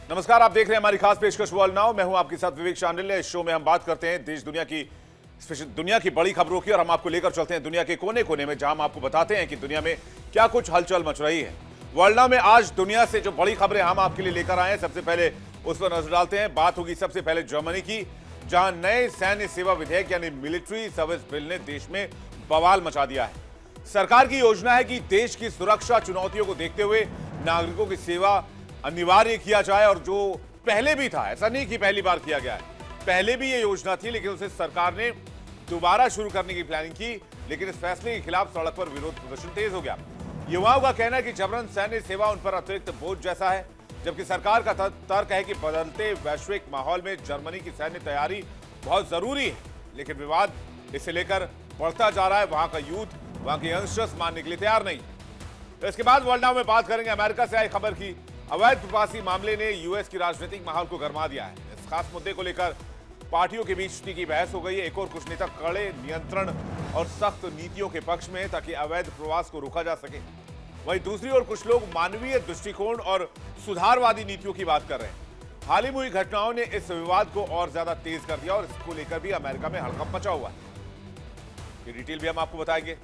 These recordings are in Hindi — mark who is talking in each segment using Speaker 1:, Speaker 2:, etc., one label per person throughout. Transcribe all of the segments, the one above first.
Speaker 1: नमस्कार, आप देख रहे हैं हमारी खास पेशकश वर्ल्ड नाउ। मैं हूं आपके साथ विवेक शांडिल्य। इस शो में हम बात करते हैं देश दुनिया की बड़ी खबरों की, और हम आपको लेकर चलते हैं दुनिया के कोने कोने में, जहां हम आपको बताते हैं कि दुनिया में क्या कुछ हलचल मच रही है। वर्ल्ड नाउ में आज दुनिया से जो बड़ी खबरें हम आपके लिए लेकर आए हैं, सबसे पहले उस पर नजर डालते हैं। बात होगी सबसे पहले जर्मनी की, जहां नए सैन्य सेवा विधेयक यानी मिलिट्री सर्विस बिल ने देश में बवाल मचा दिया है। सरकार की योजना है कि देश की सुरक्षा चुनौतियों को देखते हुए नागरिकों की सेवा अनिवार्य किया जाए, और जो पहले भी था, ऐसा नहीं कि पहली बार किया गया है, पहले भी ये योजना थी, लेकिन उसे सरकार ने दोबारा शुरू करने की प्लानिंग की। लेकिन इस फैसले के खिलाफ सड़क पर विरोध प्रदर्शन तेज हो गया। युवाओं का कहना है कि जबरन सैन्य सेवा उन पर अतिरिक्त बोझ जैसा है, जबकि सरकार का तर्क है कि बदलते वैश्विक माहौल में जर्मनी की सैन्य तैयारी बहुत जरूरी है। लेकिन विवाद इसे लेकर बढ़ता जा रहा है। वहां का यूथ, वहां के यंगस्टर्स मानने के लिए तैयार नहीं। तो इसके बाद वर्ल्ड नाउ में बात करेंगे अमेरिका से आई खबर की। अवैध प्रवासी मामले ने यूएस की राजनीतिक माहौल को गरमा दिया है। इस खास मुद्दे को लेकर पार्टियों के बीच तीखी बहस हो गई है। एक और कुछ नेता कड़े नियंत्रण और सख्त नीतियों के पक्ष में है ताकि अवैध प्रवास को रोका जा सके। वहीं दूसरी ओर कुछ लोग मानवीय दृष्टिकोण और सुधारवादी नीतियों की बात कर रहे हैं। हाल ही में हुई घटनाओं ने इस विवाद को और ज्यादा तेज कर दिया, और इसको लेकर भी अमेरिका में हड़कंप मचा हुआ है। ये डिटेल भी हम आपको बताएंगे।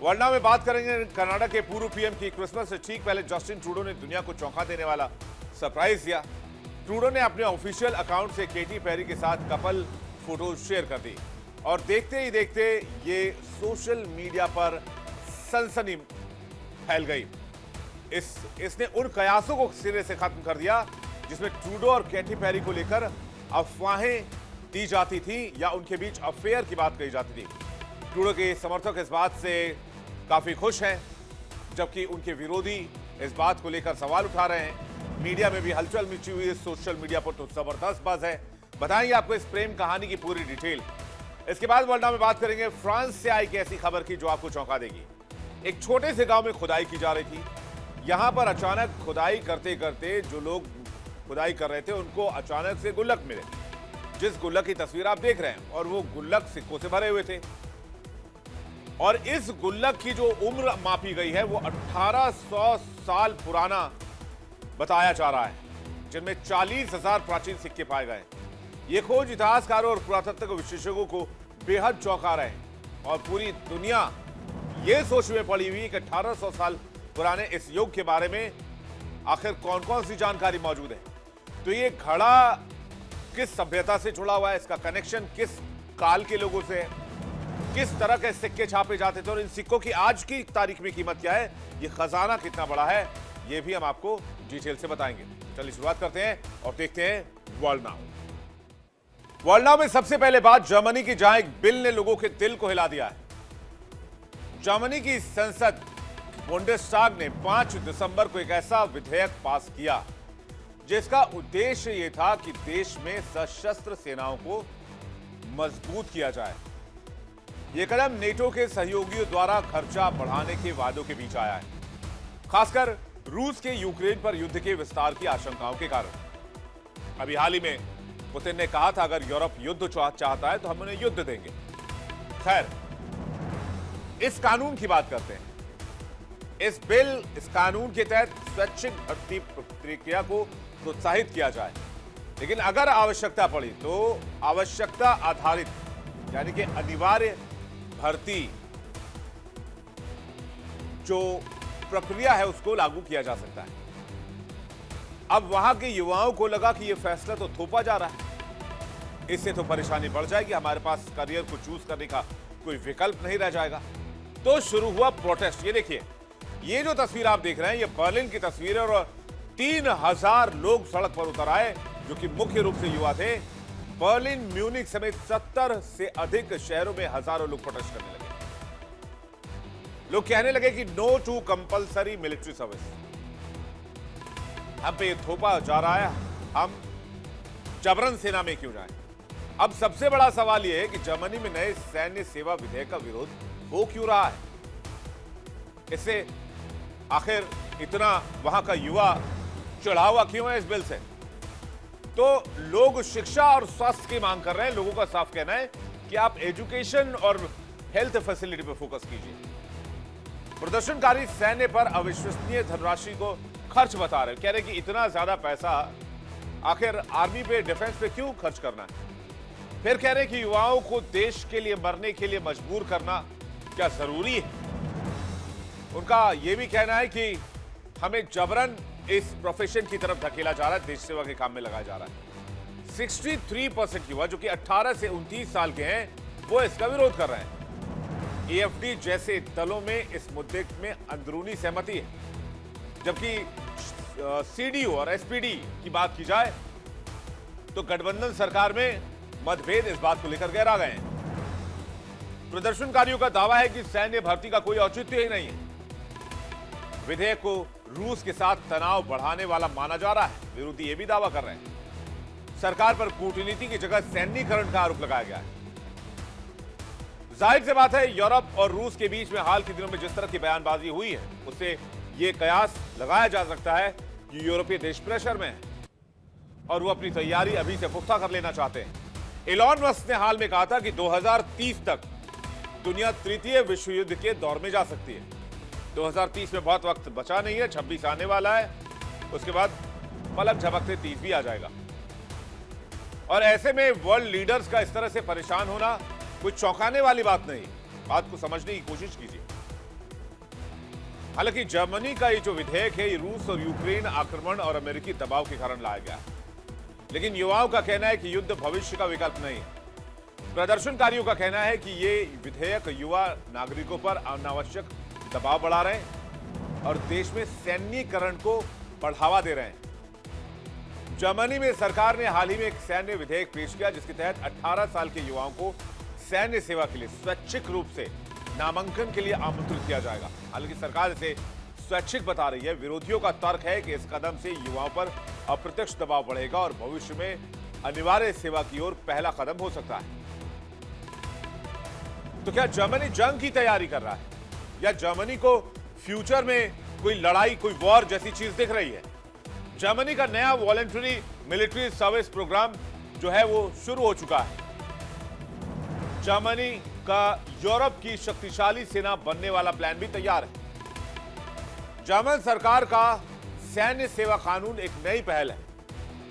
Speaker 1: वर्ल्ड नाउ में बात करेंगे कनाडा के पूर्व पीएम की। क्रिसमस से ठीक पहले जस्टिन ट्रूडो ने दुनिया को चौंका देने वाला सरप्राइज दिया। ट्रूडो ने अपने ऑफिशियल अकाउंट से केटी पेरी के साथ कपल फोटो शेयर कर दी, और देखते ही देखते ये सोशल मीडिया पर सनसनी फैल गई। इसने उन कयासों को सिरे से खत्म कर दिया जिसमें ट्रूडो और केटी पेरी को लेकर अफवाहें दी जाती थी या उनके बीच अफेयर की बात कही जाती थी। ट्रूडो के समर्थक इस बात से काफी खुश हैं, जबकि उनके विरोधी इस बात को लेकर सवाल उठा रहे हैं। मीडिया में भी हलचल मची हुई है, सोशल मीडिया पर तो जबरदस्त बज़ है। बताएंगे आपको इस प्रेम कहानी की पूरी डिटेल। इसके बाद वर्ल्ड नाउ में बात करेंगे फ्रांस से आई एक ऐसी खबर की जो आपको चौंका देगी। एक छोटे से गांव में खुदाई की जा रही थी। यहां पर अचानक खुदाई करते करते जो लोग खुदाई कर रहे थे उनको अचानक से गुल्लक मिले, जिस गुल्लक की तस्वीर आप देख रहे हैं, और वो गुल्लक सिक्कों से भरे हुए थे। और इस गुल्लक की जो उम्र मापी गई है वो 1800 साल पुराना बताया जा रहा है, जिनमें 40,000 प्राचीन सिक्के पाए गए। ये खोज इतिहासकारों और पुरातत्व विशेषज्ञों को बेहद चौंका रहे हैं, और पूरी दुनिया ये सोच में पड़ी हुई कि 1800 साल पुराने इस युग के बारे में आखिर कौन कौन सी जानकारी मौजूद है। तो ये घड़ा किस सभ्यता से जुड़ा हुआ है, इसका कनेक्शन किस काल के लोगों से है, किस तरह के सिक्के छापे जाते थे, और इन सिक्कों की आज की तारीख में कीमत क्या है, ये खजाना कितना बड़ा है, ये भी हम आपको डिटेल से बताएंगे। चलिए शुरुआत करते हैं और देखते हैं वर्ल्ड नाउ। वर्ल्ड नाउ में सबसे पहले बात जर्मनी की, जहां एक बिल ने लोगों के दिल को हिला दिया है। जर्मनी की संसद बुंडेस्टाग ने 5 दिसंबर को एक ऐसा विधेयक पास किया जिसका उद्देश्य यह था कि देश में सशस्त्र सेनाओं को मजबूत किया जाए। यह कदम नेटो के सहयोगियों द्वारा खर्चा बढ़ाने के वादों के बीच आया है, खासकर रूस के यूक्रेन पर युद्ध के विस्तार की आशंकाओं के कारण। अभी हाल ही में पुतिन ने कहा था अगर यूरोप युद्ध चाहता है तो हम उन्हें युद्ध देंगे। खैर, इस कानून की बात करते हैं। इस कानून के तहत स्वैच्छिक भर्ती प्रक्रिया को प्रोत्साहित किया जाए, लेकिन अगर आवश्यकता पड़ी तो आवश्यकता आधारित यानी कि अनिवार्य भर्ती जो प्रक्रिया है उसको लागू किया जा सकता है। अब वहां के युवाओं को लगा कि यह फैसला तो थोपा जा रहा है, इससे तो परेशानी बढ़ जाएगी, हमारे पास करियर को चूज करने का कोई विकल्प नहीं रह जाएगा। तो शुरू हुआ प्रोटेस्ट। ये देखिए, ये जो तस्वीर आप देख रहे हैं ये बर्लिन की तस्वीर है, और 3000 लोग सड़क पर उतर आए जो कि मुख्य रूप से युवा थे। बर्लिन, म्यूनिक समेत 70 से अधिक शहरों में हजारों लोग प्रोटेस्ट करने लगे। लोग कहने लगे कि no to compulsory military service, हम पे ये थोपा जा रहा है, हम जबरन सेना में क्यों जाएं। अब सबसे बड़ा सवाल यह है कि जर्मनी में नए सैन्य सेवा विधेयक का विरोध हो क्यों रहा है। इससे आखिर इतना वहां का युवा चिढ़ा हुआ क्यों है इस बिल से। तो लोग शिक्षा और स्वास्थ्य की मांग कर रहे हैं। लोगों का साफ कहना है कि आप एजुकेशन और हेल्थ फैसिलिटी पर फोकस कीजिए। प्रदर्शनकारी सैन्य पर अविश्वसनीय धनराशि को खर्च बता रहे हैं, कह रहे कि इतना ज्यादा पैसा आखिर आर्मी पे, डिफेंस पे क्यों खर्च करना है? फिर कह रहे हैं कि युवाओं को देश के लिए मरने के लिए मजबूर करना क्या जरूरी है? उनका यह भी कहना है कि हमें जबरन इस प्रोफेशन की तरफ धकेला जा रहा है, देश सेवा के काम में लगाया जा रहा है। 63% युवा जो कि 18 से 29 साल के हैं, वो इसका विरोध कर रहे हैं। एएफडी जैसे दलों में इस मुद्दे में अंदरूनी सहमति है, जबकि सीडीओ और एसपीडी की बात की जाए तो गठबंधन सरकार में मतभेद इस बात को लेकर गहरा गए हैं। प्रदर्शनकारियों का दावा है कि सैन्य भर्ती का कोई औचित्य ही नहीं है। विधेयक को रूस के साथ तनाव बढ़ाने वाला माना जा रहा है। विरोधी यह भी दावा कर रहे हैं सरकार पर कूटनीति की जगह सैन्यीकरण का आरोप लगाया गया है। जाहिर सी बात है, यूरोप और रूस के बीच में हाल के दिनों में जिस तरह की बयानबाजी हुई है, उससे यह कयास लगाया जा सकता है कि यूरोपीय देश प्रेशर में है और वो अपनी तैयारी अभी से पुख्ता कर लेना चाहते हैं। इलॉन मस्क ने हाल में कहा था कि 2030 तक दुनिया तृतीय विश्व युद्ध के दौर में जा सकती है। 2030 में बहुत वक्त बचा नहीं है, 26 आने वाला है, उसके बाद पलक झपकते 30 भी आ जाएगा। और ऐसे में वर्ल्ड लीडर्स का इस तरह से परेशान होना कोई चौंकाने वाली बात नहीं। बात को समझने की कोशिश कीजिए। हालांकि जर्मनी का ये जो विधेयक है, ये रूस और यूक्रेन आक्रमण और अमेरिकी दबाव के कारण लाया गया है, लेकिन युवाओं का कहना है कि युद्ध भविष्य का विकल्प नहीं है। प्रदर्शनकारियों का कहना है कि ये विधेयक युवा नागरिकों पर अनावश्यक दबाव बढ़ा रहे हैं और देश में सैन्यीकरण को बढ़ावा दे रहे हैं। जर्मनी में सरकार ने हाल ही में एक सैन्य विधेयक पेश किया, जिसके तहत 18 साल के युवाओं को सैन्य सेवा के लिए स्वैच्छिक रूप से नामांकन के लिए आमंत्रित किया जाएगा। हालांकि सरकार इसे स्वैच्छिक बता रही है। विरोधियों का तर्क है कि इस कदम से युवाओं पर अप्रत्यक्ष दबाव बढ़ेगा और भविष्य में अनिवार्य सेवा की ओर पहला कदम हो सकता है। तो क्या जर्मनी जंग की तैयारी कर रहा है या जर्मनी को फ्यूचर में कोई लड़ाई, कोई वॉर जैसी चीज दिख रही है? जर्मनी का नया वॉलंटरी मिलिट्री सर्विस प्रोग्राम जो है वो शुरू हो चुका है। जर्मनी का यूरोप की शक्तिशाली सेना बनने वाला प्लान भी तैयार है। जर्मन सरकार का सैन्य सेवा कानून एक नई पहल है,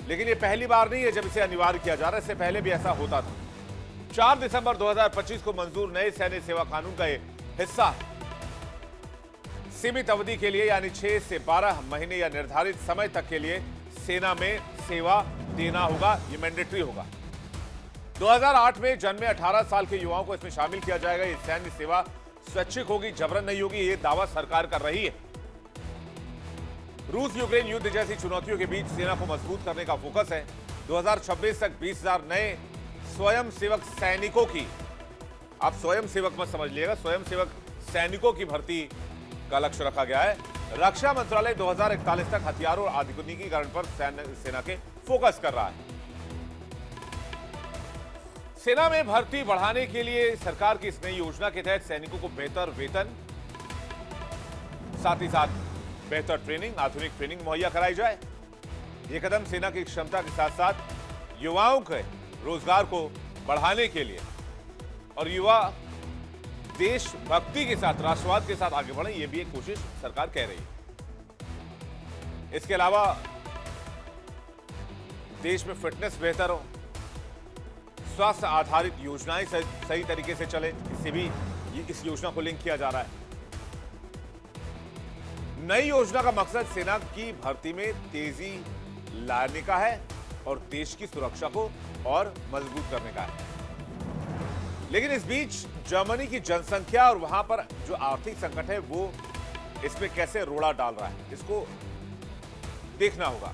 Speaker 1: लेकिन यह पहली बार नहीं है जब इसे अनिवार्य किया जा रहा है। इससे पहले भी ऐसा होता था। 4 दिसंबर 2025 को मंजूर नए सैन्य सेवा कानून का यह हिस्सा है। सीमित अवधि के लिए यानी 6 से 12 महीने या निर्धारित समय तक के लिए सेना में सेवा देना होगा। यह मैंडेटरी होगा। 2008 में जन्मे 18 साल के युवाओं को इसमें शामिल किया जाएगा। यह सैन्य सेवा स्वैच्छिक होगी, जबरन नहीं होगी, यह दावा सरकार कर रही है। रूस यूक्रेन युद्ध जैसी चुनौतियों के बीच सेना को मजबूत करने का फोकस है। 2026 तक 20,000 नए स्वयंसेवक सैनिकों की, आप स्वयंसेवक मत समझिएगा, स्वयंसेवक सैनिकों की भर्ती का लक्ष्य रखा गया है। रक्षा मंत्रालय 2041 तक हथियारों और आधुनिकीकरण पर सेना के फोकस कर रहा है। सेना में भर्ती बढ़ाने के लिए सरकार की इस नई योजना के तहत सैनिकों को बेहतर वेतन, साथ ही साथ बेहतर ट्रेनिंग, आधुनिक ट्रेनिंग मुहैया कराई जाए। यह कदम सेना की क्षमता के साथ साथ युवाओं के रोजगार को बढ़ाने के लिए और युवा देशभक्ति के साथ, राष्ट्रवाद के साथ आगे बढ़े, यह भी एक कोशिश सरकार कह रही है। इसके अलावा देश में फिटनेस बेहतर हो, स्वास्थ्य आधारित योजनाएं सही तरीके से चले, इससे भी इस योजना को लिंक किया जा रहा है। नई योजना का मकसद सेना की भर्ती में तेजी लाने का है और देश की सुरक्षा को और मजबूत करने का है। लेकिन इस बीच जर्मनी की जनसंख्या और वहां पर जो आर्थिक संकट है वो इसमें कैसे रोड़ा डाल रहा है, इसको देखना होगा।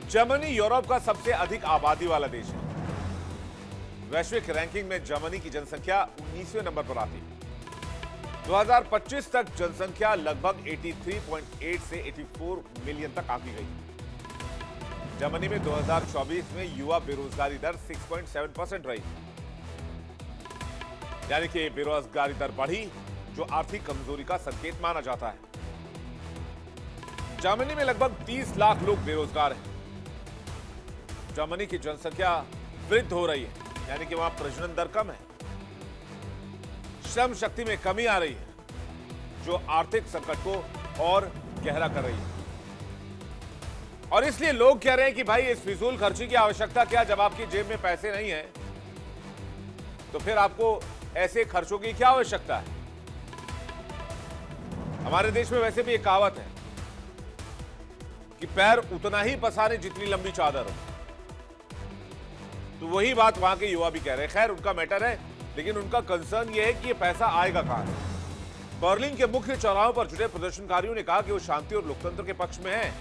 Speaker 1: जर्मनी यूरोप का सबसे अधिक आबादी वाला देश है। वैश्विक रैंकिंग में जर्मनी की जनसंख्या 19वें नंबर पर आती है। 2025 तक जनसंख्या लगभग 83.8 से 84 मिलियन तक आंकी गई। जर्मनी में 2024 में युवा बेरोजगारी दर 6.7% रही, यानी कि बेरोजगारी दर बढ़ी, जो आर्थिक कमजोरी का संकेत माना जाता है। जर्मनी में लगभग 30 लाख लोग बेरोजगार हैं। जर्मनी की जनसंख्या वृद्ध हो रही है, यानी कि वहां प्रजनन दर कम है। श्रम शक्ति में कमी आ रही है, जो आर्थिक संकट को और गहरा कर रही है। और इसलिए लोग कह रहे हैं कि भाई इस फिजूल खर्ची की आवश्यकता क्या, जब आपकी जेब में पैसे नहीं है तो फिर आपको ऐसे खर्चों की क्या आवश्यकता है। हमारे देश में वैसे भी एक कहावत है कि पैर उतना ही पसारे जितनी लंबी चादर हो। तो वही बात वहां के युवा भी कह रहे हैं। खैर उनका मैटर है, लेकिन उनका कंसर्न यह है कि ये पैसा आएगा कहां से। बर्लिन के मुख्य चौराहों पर जुटे प्रदर्शनकारियों ने कहा कि वो शांति और लोकतंत्र के पक्ष में हैं,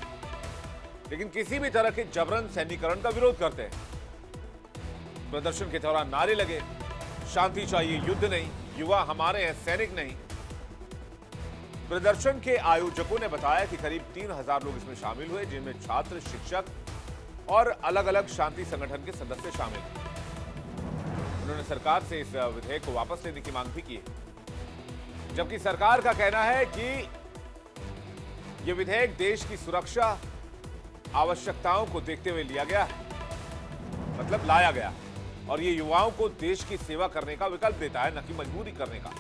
Speaker 1: लेकिन किसी भी तरह के जबरन सैनिकरण का विरोध करते हैं। प्रदर्शन के दौरान नारे लगे, शांति चाहिए, युद्ध नहीं, युवा हमारे हैं, सैनिक नहीं। प्रदर्शन के आयोजकों ने बताया कि करीब 3000 लोग इसमें शामिल हुए, जिनमें छात्र, शिक्षक और अलग अलग शांति संगठन के सदस्य शामिल हैं। उन्होंने सरकार से इस विधेयक को वापस लेने की मांग भी की है, जबकि सरकार का कहना है कि यह विधेयक देश की सुरक्षा आवश्यकताओं को देखते हुए लिया गया है, मतलब लाया गया, और ये युवाओं को देश की सेवा करने का विकल्प देता है, न कि मजबूरी करने का।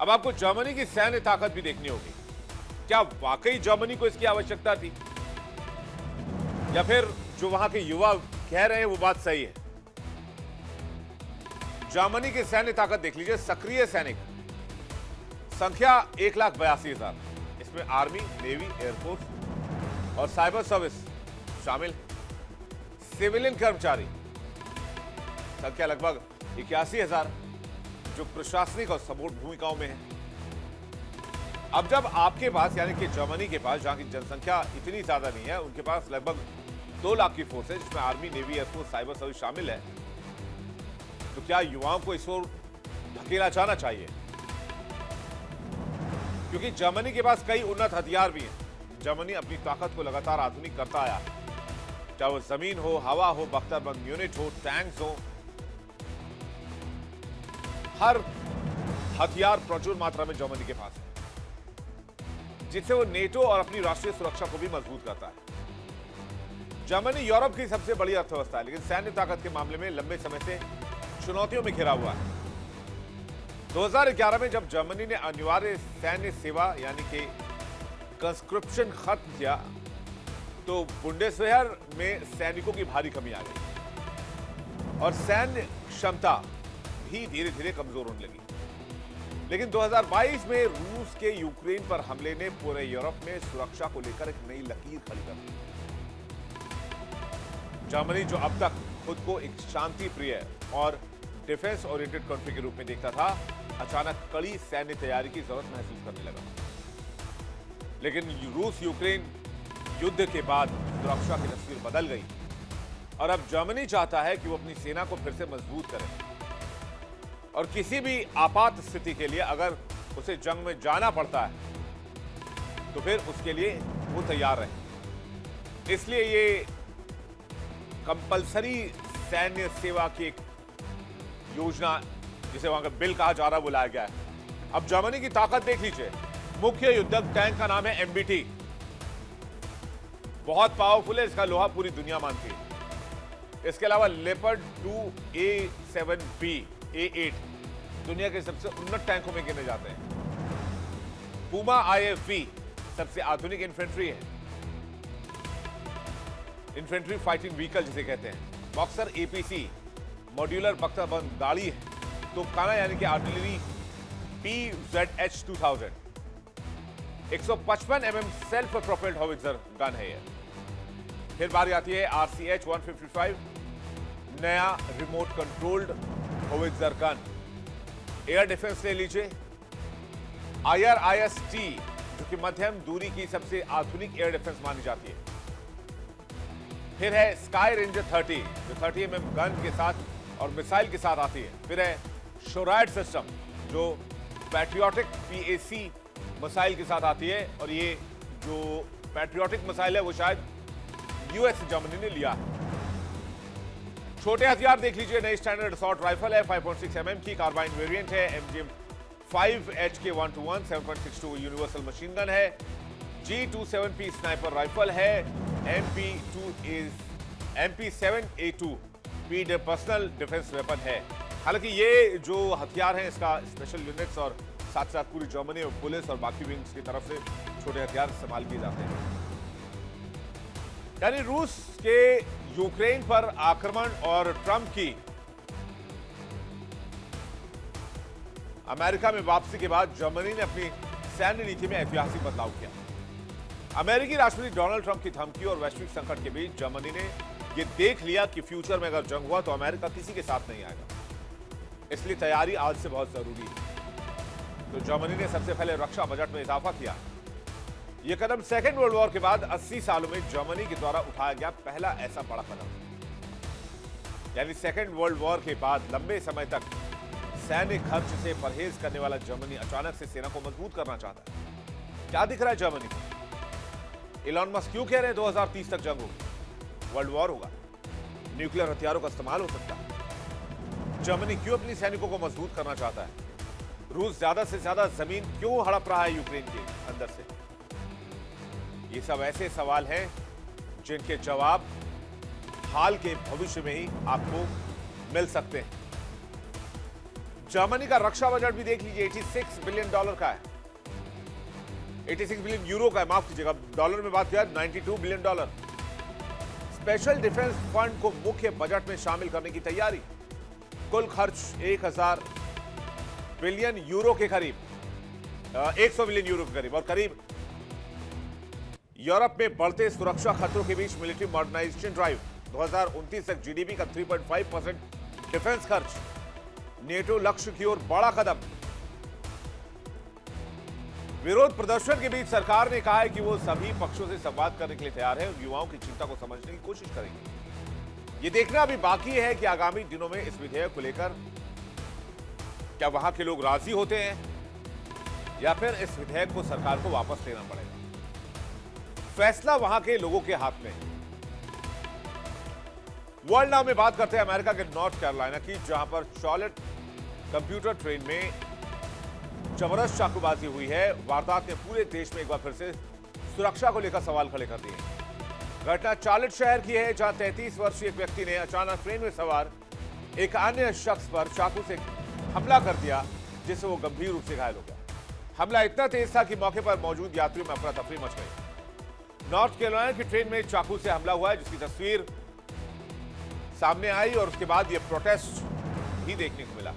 Speaker 1: अब आपको जर्मनी की सैन्य ताकत भी देखनी होगी। क्या वाकई जर्मनी को इसकी आवश्यकता थी, या फिर जो वहां के युवा कह रहे हैं वो बात सही है। जर्मनी की सैन्य ताकत देख लीजिए। सक्रिय सैनिक संख्या 1,82,000। इसमें आर्मी, नेवी, एयरफोर्स और साइबर सर्विस शामिल। सिविलियन कर्मचारी संख्या लगभग 81,000, जो प्रशासनिक और सपोर्ट भूमिकाओं में है। अब जब आपके पास, यानी कि जर्मनी के पास, जहां की जनसंख्या इतनी ज्यादा नहीं है, उनके पास लगभग 2 लाख की फोर्स है, जिसमें army, navy, air force, cyber service शामिल है, तो क्या युवाओं को इस ओर धकेला जाना चाहिए? क्योंकि जर्मनी के पास कई उन्नत हथियार भी हैं। जर्मनी अपनी ताकत को लगातार आधुनिक करता आया, चाहे वो जमीन हो, हवा हो, बख्तरबंद यूनिट हो, टैंक्स हो, हर हथियार प्रचुर मात्रा में जर्मनी के पास है, जिससे वो नेटो और अपनी राष्ट्रीय सुरक्षा को भी मजबूत करता है। जर्मनी यूरोप की सबसे बड़ी अर्थव्यवस्था है, लेकिन सैन्य ताकत के मामले में लंबे समय से चुनौतियों में घिरा हुआ है। 2011 में जब जर्मनी ने अनिवार्य सैन्य सेवा यानी कि कंस्क्रिप्शन खत्म किया, तो बुंडेसवेयर में सैनिकों की भारी कमी आ गई और सैन्य क्षमता भी धीरे धीरे कमजोर होने लगी। लेकिन 2022 में रूस के यूक्रेन पर हमले ने पूरे यूरोप में सुरक्षा को लेकर एक नई लकीर खड़ी कर दी। जर्मनी, जो अब तक खुद को एक शांति प्रिय और डिफेंस ओरिएंटेड कंट्री के रूप में देखता था, अचानक कड़ी सैन्य तैयारी की जरूरत महसूस करने लगा। लेकिन रूस यूक्रेन युद्ध के बाद सुरक्षा की तस्वीर बदल गई और अब जर्मनी चाहता है कि वो अपनी सेना को फिर से मजबूत करे और किसी भी आपात स्थिति के लिए अगर उसे जंग में जाना पड़ता है तो फिर उसके लिए वो तैयार रहे। इसलिए ये कंपलसरी सैन्य सेवा की एक योजना, जिसे वहां का बिल कहा जा रहा है, वो लाया गया है। अब जर्मनी की ताकत देख लीजिए। मुख्य युद्धक टैंक का नाम है एमबीटी, बहुत पावरफुल है, इसका लोहा पूरी दुनिया मानती है। इसके अलावा लेपर्ड 2A7B A8 दुनिया के सबसे उन्नत टैंकों में गिने जाते हैं। पूमा IFV सबसे आधुनिक इन्फेंट्री है, इन्फेंट्री फाइटिंग व्हीकल जिसे कहते हैं। बॉक्सर APC मॉड्यूलर बख्तरबंद गाड़ी है। तोपखाना यानी कि artillery PZH 2000 155 mm self propelled howitzer gun है ये। फिर बारी आती है RCH 155 नया remote controlled howitzer gun. Air defence ले लीजिए। IRIS-T जो कि मध्यम दूरी की सबसे आधुनिक एयर डिफेंस मानी जाती है। फिर है स्काई रेंजर 30 जो 30 mm गन के साथ और मिसाइल के साथ आती है। फिर है शोराइड सिस्टम जो पैट्रियोटिक PAC मिसाइल के साथ आती है, और ये जो पैट्रियोटिक मिसाइल है वो शायद US जर्मनी ने लिया है। छोटे हथियार देख लीजिए। नई स्टैंडर्ड असॉल्ट राइफल है 5.6 mm की, कार्बाइन वेरिएंट है। MGM-5 HK121 7.62 universal machine gun है। G27P स्नाइपर राइफल है। MP7A2 पीड पर्सनल डिफेंस वेपन है। हालांकि ये जो हथियार हैं इसका स्पेशल यूनिट्स और साथ साथ पूरी जर्मनी और पुलिस और बाकी विंग्स की तरफ से छोटे हथियार इस्तेमाल किए जाते हैं। यानी रूस के यूक्रेन पर आक्रमण और ट्रंप की अमेरिका में वापसी के बाद जर्मनी ने अपनी सैन्य नीति में ऐतिहासिक बदलाव किया। अमेरिकी राष्ट्रपति डोनाल्ड ट्रंप की धमकी और वैश्विक संकट के बीच जर्मनी ने यह देख लिया कि फ्यूचर में अगर जंग हुआ तो अमेरिका किसी के साथ नहीं आएगा, इसलिए तैयारी आज से बहुत जरूरी है। तो जर्मनी ने सबसे पहले रक्षा बजट में इजाफा किया। यह कदम सेकेंड वर्ल्ड वॉर के बाद 80 सालों में जर्मनी के द्वारा उठाया गया पहला ऐसा बड़ा कदम। यानी सेकेंड वर्ल्ड वॉर के बाद लंबे समय तक सैन्य खर्च से परहेज करने वाला जर्मनी अचानक से सेना को मजबूत करना चाहता है। क्या दिख रहा है जर्मनी को? इलॉन मस्क क्यों कह रहे हैं 2030 तक जंग होगी, वर्ल्ड वॉर होगा, न्यूक्लियर हथियारों का इस्तेमाल हो सकता है? जर्मनी क्यों अपनी सैनिकों को मजबूत करना चाहता है? रूस ज्यादा से ज्यादा जमीन क्यों हड़प रहा है यूक्रेन के अंदर से? ये सब ऐसे सवाल हैं जिनके जवाब हाल के भविष्य में ही आपको मिल सकते हैं। जर्मनी का रक्षा बजट भी देख लीजिए, $86 बिलियन का है, 86 बिलियन यूरो का है, माफ कीजिएगा, डॉलर में बात किया $92 बिलियन। स्पेशल डिफेंस फंड को मुख्य बजट में शामिल करने की तैयारी। कुल खर्च 1000 बिलियन यूरो के करीब, 100 बिलियन यूरो के करीब। और करीब यूरोप में बढ़ते सुरक्षा खतरों के बीच मिलिट्री मॉडर्नाइजेशन ड्राइव, 2029 तक जीडीपी का 3.5% डिफेंस खर्च, नेटो लक्ष्य की ओर बड़ा कदम। विरोध प्रदर्शन के बीच सरकार ने कहा है कि वो सभी पक्षों से संवाद करने के लिए तैयार है और युवाओं की चिंता को समझने की कोशिश करेंगे। ये देखना अभी बाकी है कि आगामी दिनों में इस विधेयक को लेकर क्या वहां के लोग राजी होते हैं या फिर इस विधेयक को सरकार को वापस लेना पड़ेगा। फैसला वहां के लोगों के हाथ में है। वर्ल्ड नाउ में बात करते हैं अमेरिका के नॉर्थ कैरोलिना की, जहां पर चार्लेट कंप्यूटर ट्रेन में जबरदस्त चाकूबाजी हुई है। वारदात ने पूरे देश में एक बार फिर से सुरक्षा को लेकर सवाल खड़े कर दिए। घटना चार्लेट शहर की है, जहां 33 वर्षीय एक व्यक्ति ने अचानक ट्रेन में सवार एक अन्य शख्स पर चाकू से हमला कर दिया, जिससे वो गंभीर रूप से घायल हो गया। हमला इतना तेज था कि मौके पर मौजूद यात्रियों में अफरा तफरी मच गई। नॉर्थ कैरोलिना की ट्रेन में चाकू से हमला हुआ है, जिसकी तस्वीर सामने आई और उसके बाद यह प्रोटेस्ट भी देखने को मिला।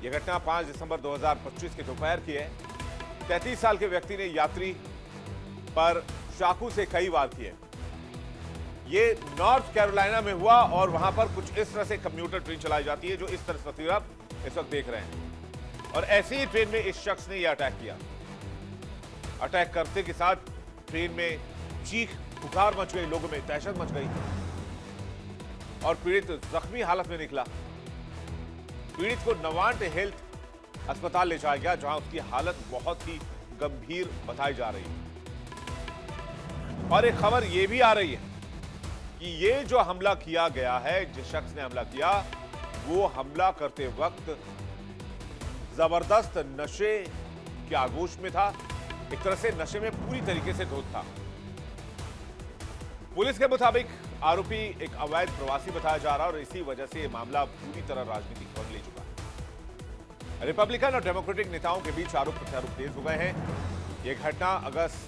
Speaker 1: यह घटना 5 दिसंबर 2025 के दोपहर की है। 33 साल के व्यक्ति ने यात्री पर चाकू से कई वार किए। ये नॉर्थ कैरोलिना में हुआ और वहां पर कुछ इस तरह से कम्यूटर ट्रेन चलाई जाती है, जो इस तरह से तस्वीर आप इस वक्त देख रहे हैं। और ऐसी ही ट्रेन में इस शख्स ने यह अटैक किया। अटैक करते के साथ ट्रेन में चीख पुकार मच गई, लोगों में दहशत मच गई और पीड़ित जख्मी हालत में निकला। पीड़ित को नवांट हेल्थ अस्पताल ले जाया गया, जहां उसकी हालत बहुत ही गंभीर बताई जा रही है। और एक खबर यह भी आ रही है कि ये जो हमला किया गया है, जिस शख्स ने हमला किया, वो हमला करते वक्त जबरदस्त नशे के आगोश में था। एक तरह से नशे में पूरी तरीके से धुत था। पुलिस के मुताबिक आरोपी एक अवैध प्रवासी बताया जा रहा है और इसी वजह से यह मामला पूरी तरह राजनीतिक रंग ले चुका है। रिपब्लिकन और डेमोक्रेटिक नेताओं के बीच आरोप प्रत्यारोप तेज हो गए हैं। यह घटना अगस्त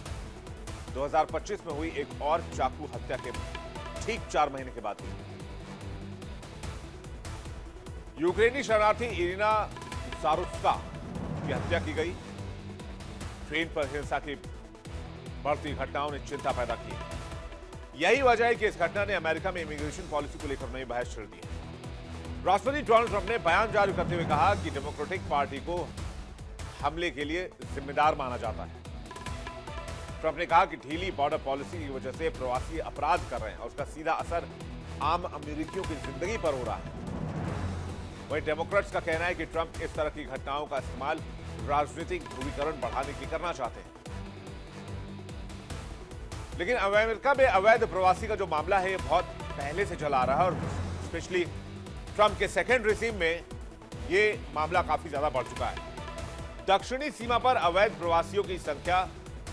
Speaker 1: 2025 में हुई एक और चाकू हत्या के ठीक 4 महीने के बाद हुई। यूक्रेनी शरणार्थी इरिना सारुस्का की हत्या की गई। ट्रेन पर हिंसा की बढ़ती घटनाओं ने चिंता पैदा की। यही वजह है कि इस घटना ने अमेरिका में इमिग्रेशन पॉलिसी को लेकर नई बहस छेड़ दी है। राष्ट्रपति डोनाल्ड ट्रंप ने बयान जारी करते हुए कहा कि डेमोक्रेटिक पार्टी को हमले के लिए जिम्मेदार माना जाता है। ट्रंप ने कहा कि ढीली बॉर्डर पॉलिसी की वजह से प्रवासी अपराध कर रहे हैं और उसका सीधा असर आम अमेरिकियों की जिंदगी पर हो रहा है। वहीं डेमोक्रेट्स का कहना है कि ट्रंप इस तरह की घटनाओं का इस्तेमाल राजनीतिक ध्रुवीकरण बढ़ाने के लिए करना चाहते हैं। लेकिन अमेरिका में अवैध प्रवासी का जो मामला है, ये बहुत पहले से चला आ रहा है और स्पेशली ट्रंप के सेकेंड रिजीम में ये मामला काफी ज्यादा बढ़ चुका है। दक्षिणी सीमा पर अवैध प्रवासियों की संख्या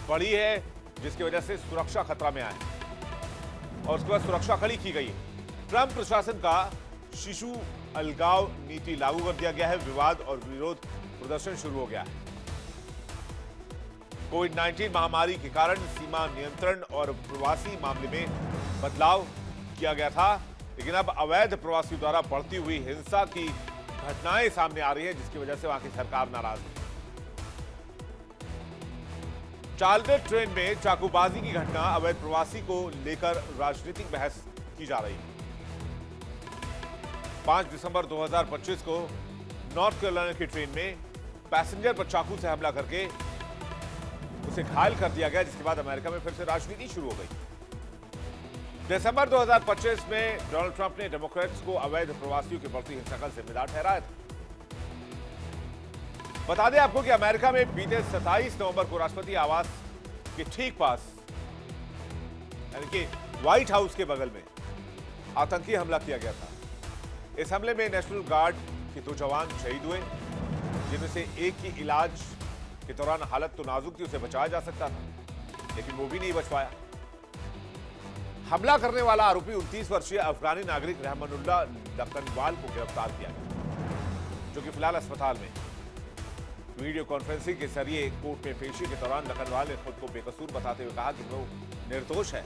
Speaker 1: बढ़ी है, जिसकी वजह से सुरक्षा खतरा में आए और उसके बाद सुरक्षा खड़ी की गई है। ट्रंप प्रशासन का शिशु अलगाव नीति लागू कर दिया गया है। विवाद और विरोध प्रदर्शन शुरू हो गया है। कोविड-19 महामारी के कारण सीमा नियंत्रण और प्रवासी मामले में बदलाव किया गया था, लेकिन अब अवैध प्रवासियों द्वारा बढ़ती हुई हिंसा की घटनाएं सामने आ रही हैं, जिसकी वजह से वहां की सरकार नाराज है। चार्टर्ड ट्रेन में चाकूबाजी की घटना, अवैध प्रवासी को लेकर राजनीतिक बहस की जा रही है। 5 दिसंबर 2025 को नॉर्थ कैरोलिना की ट्रेन में पैसेंजर पर चाकू से हमला करके उसे घायल कर दिया गया, जिसके बाद अमेरिका में फिर से राजनीति शुरू हो गई। दिसंबर 2025 में डोनाल्ड ट्रंप ने डेमोक्रेट्स को अवैध प्रवासियों की बढ़ती हिंसा का जिम्मेदार ठहराया था। बता दें आपको कि अमेरिका में बीते 27 नवंबर को राष्ट्रपति आवास के ठीक पास, यानी कि व्हाइट हाउस के बगल में आतंकी हमला किया गया था। इस हमले में नेशनल गार्ड के 2 जवान शहीद हुए, जिनमें से एक की इलाज के दौरान हालत तो नाजुक थी, उसे बचाया जा सकता था, लेकिन वो भी नहीं बच पाया। हमला करने वाला आरोपी 29 वर्षीय अफगानी नागरिक रहमानुल्लाह लखनवाल को गिरफ्तार किया गया, जो कि फिलहाल अस्पताल में। वीडियो कॉन्फ्रेंसिंग के जरिए कोर्ट में पेशी के दौरान लखनवाल ने खुद को बेकसूर बताते हुए कहा कि वो निर्दोष है।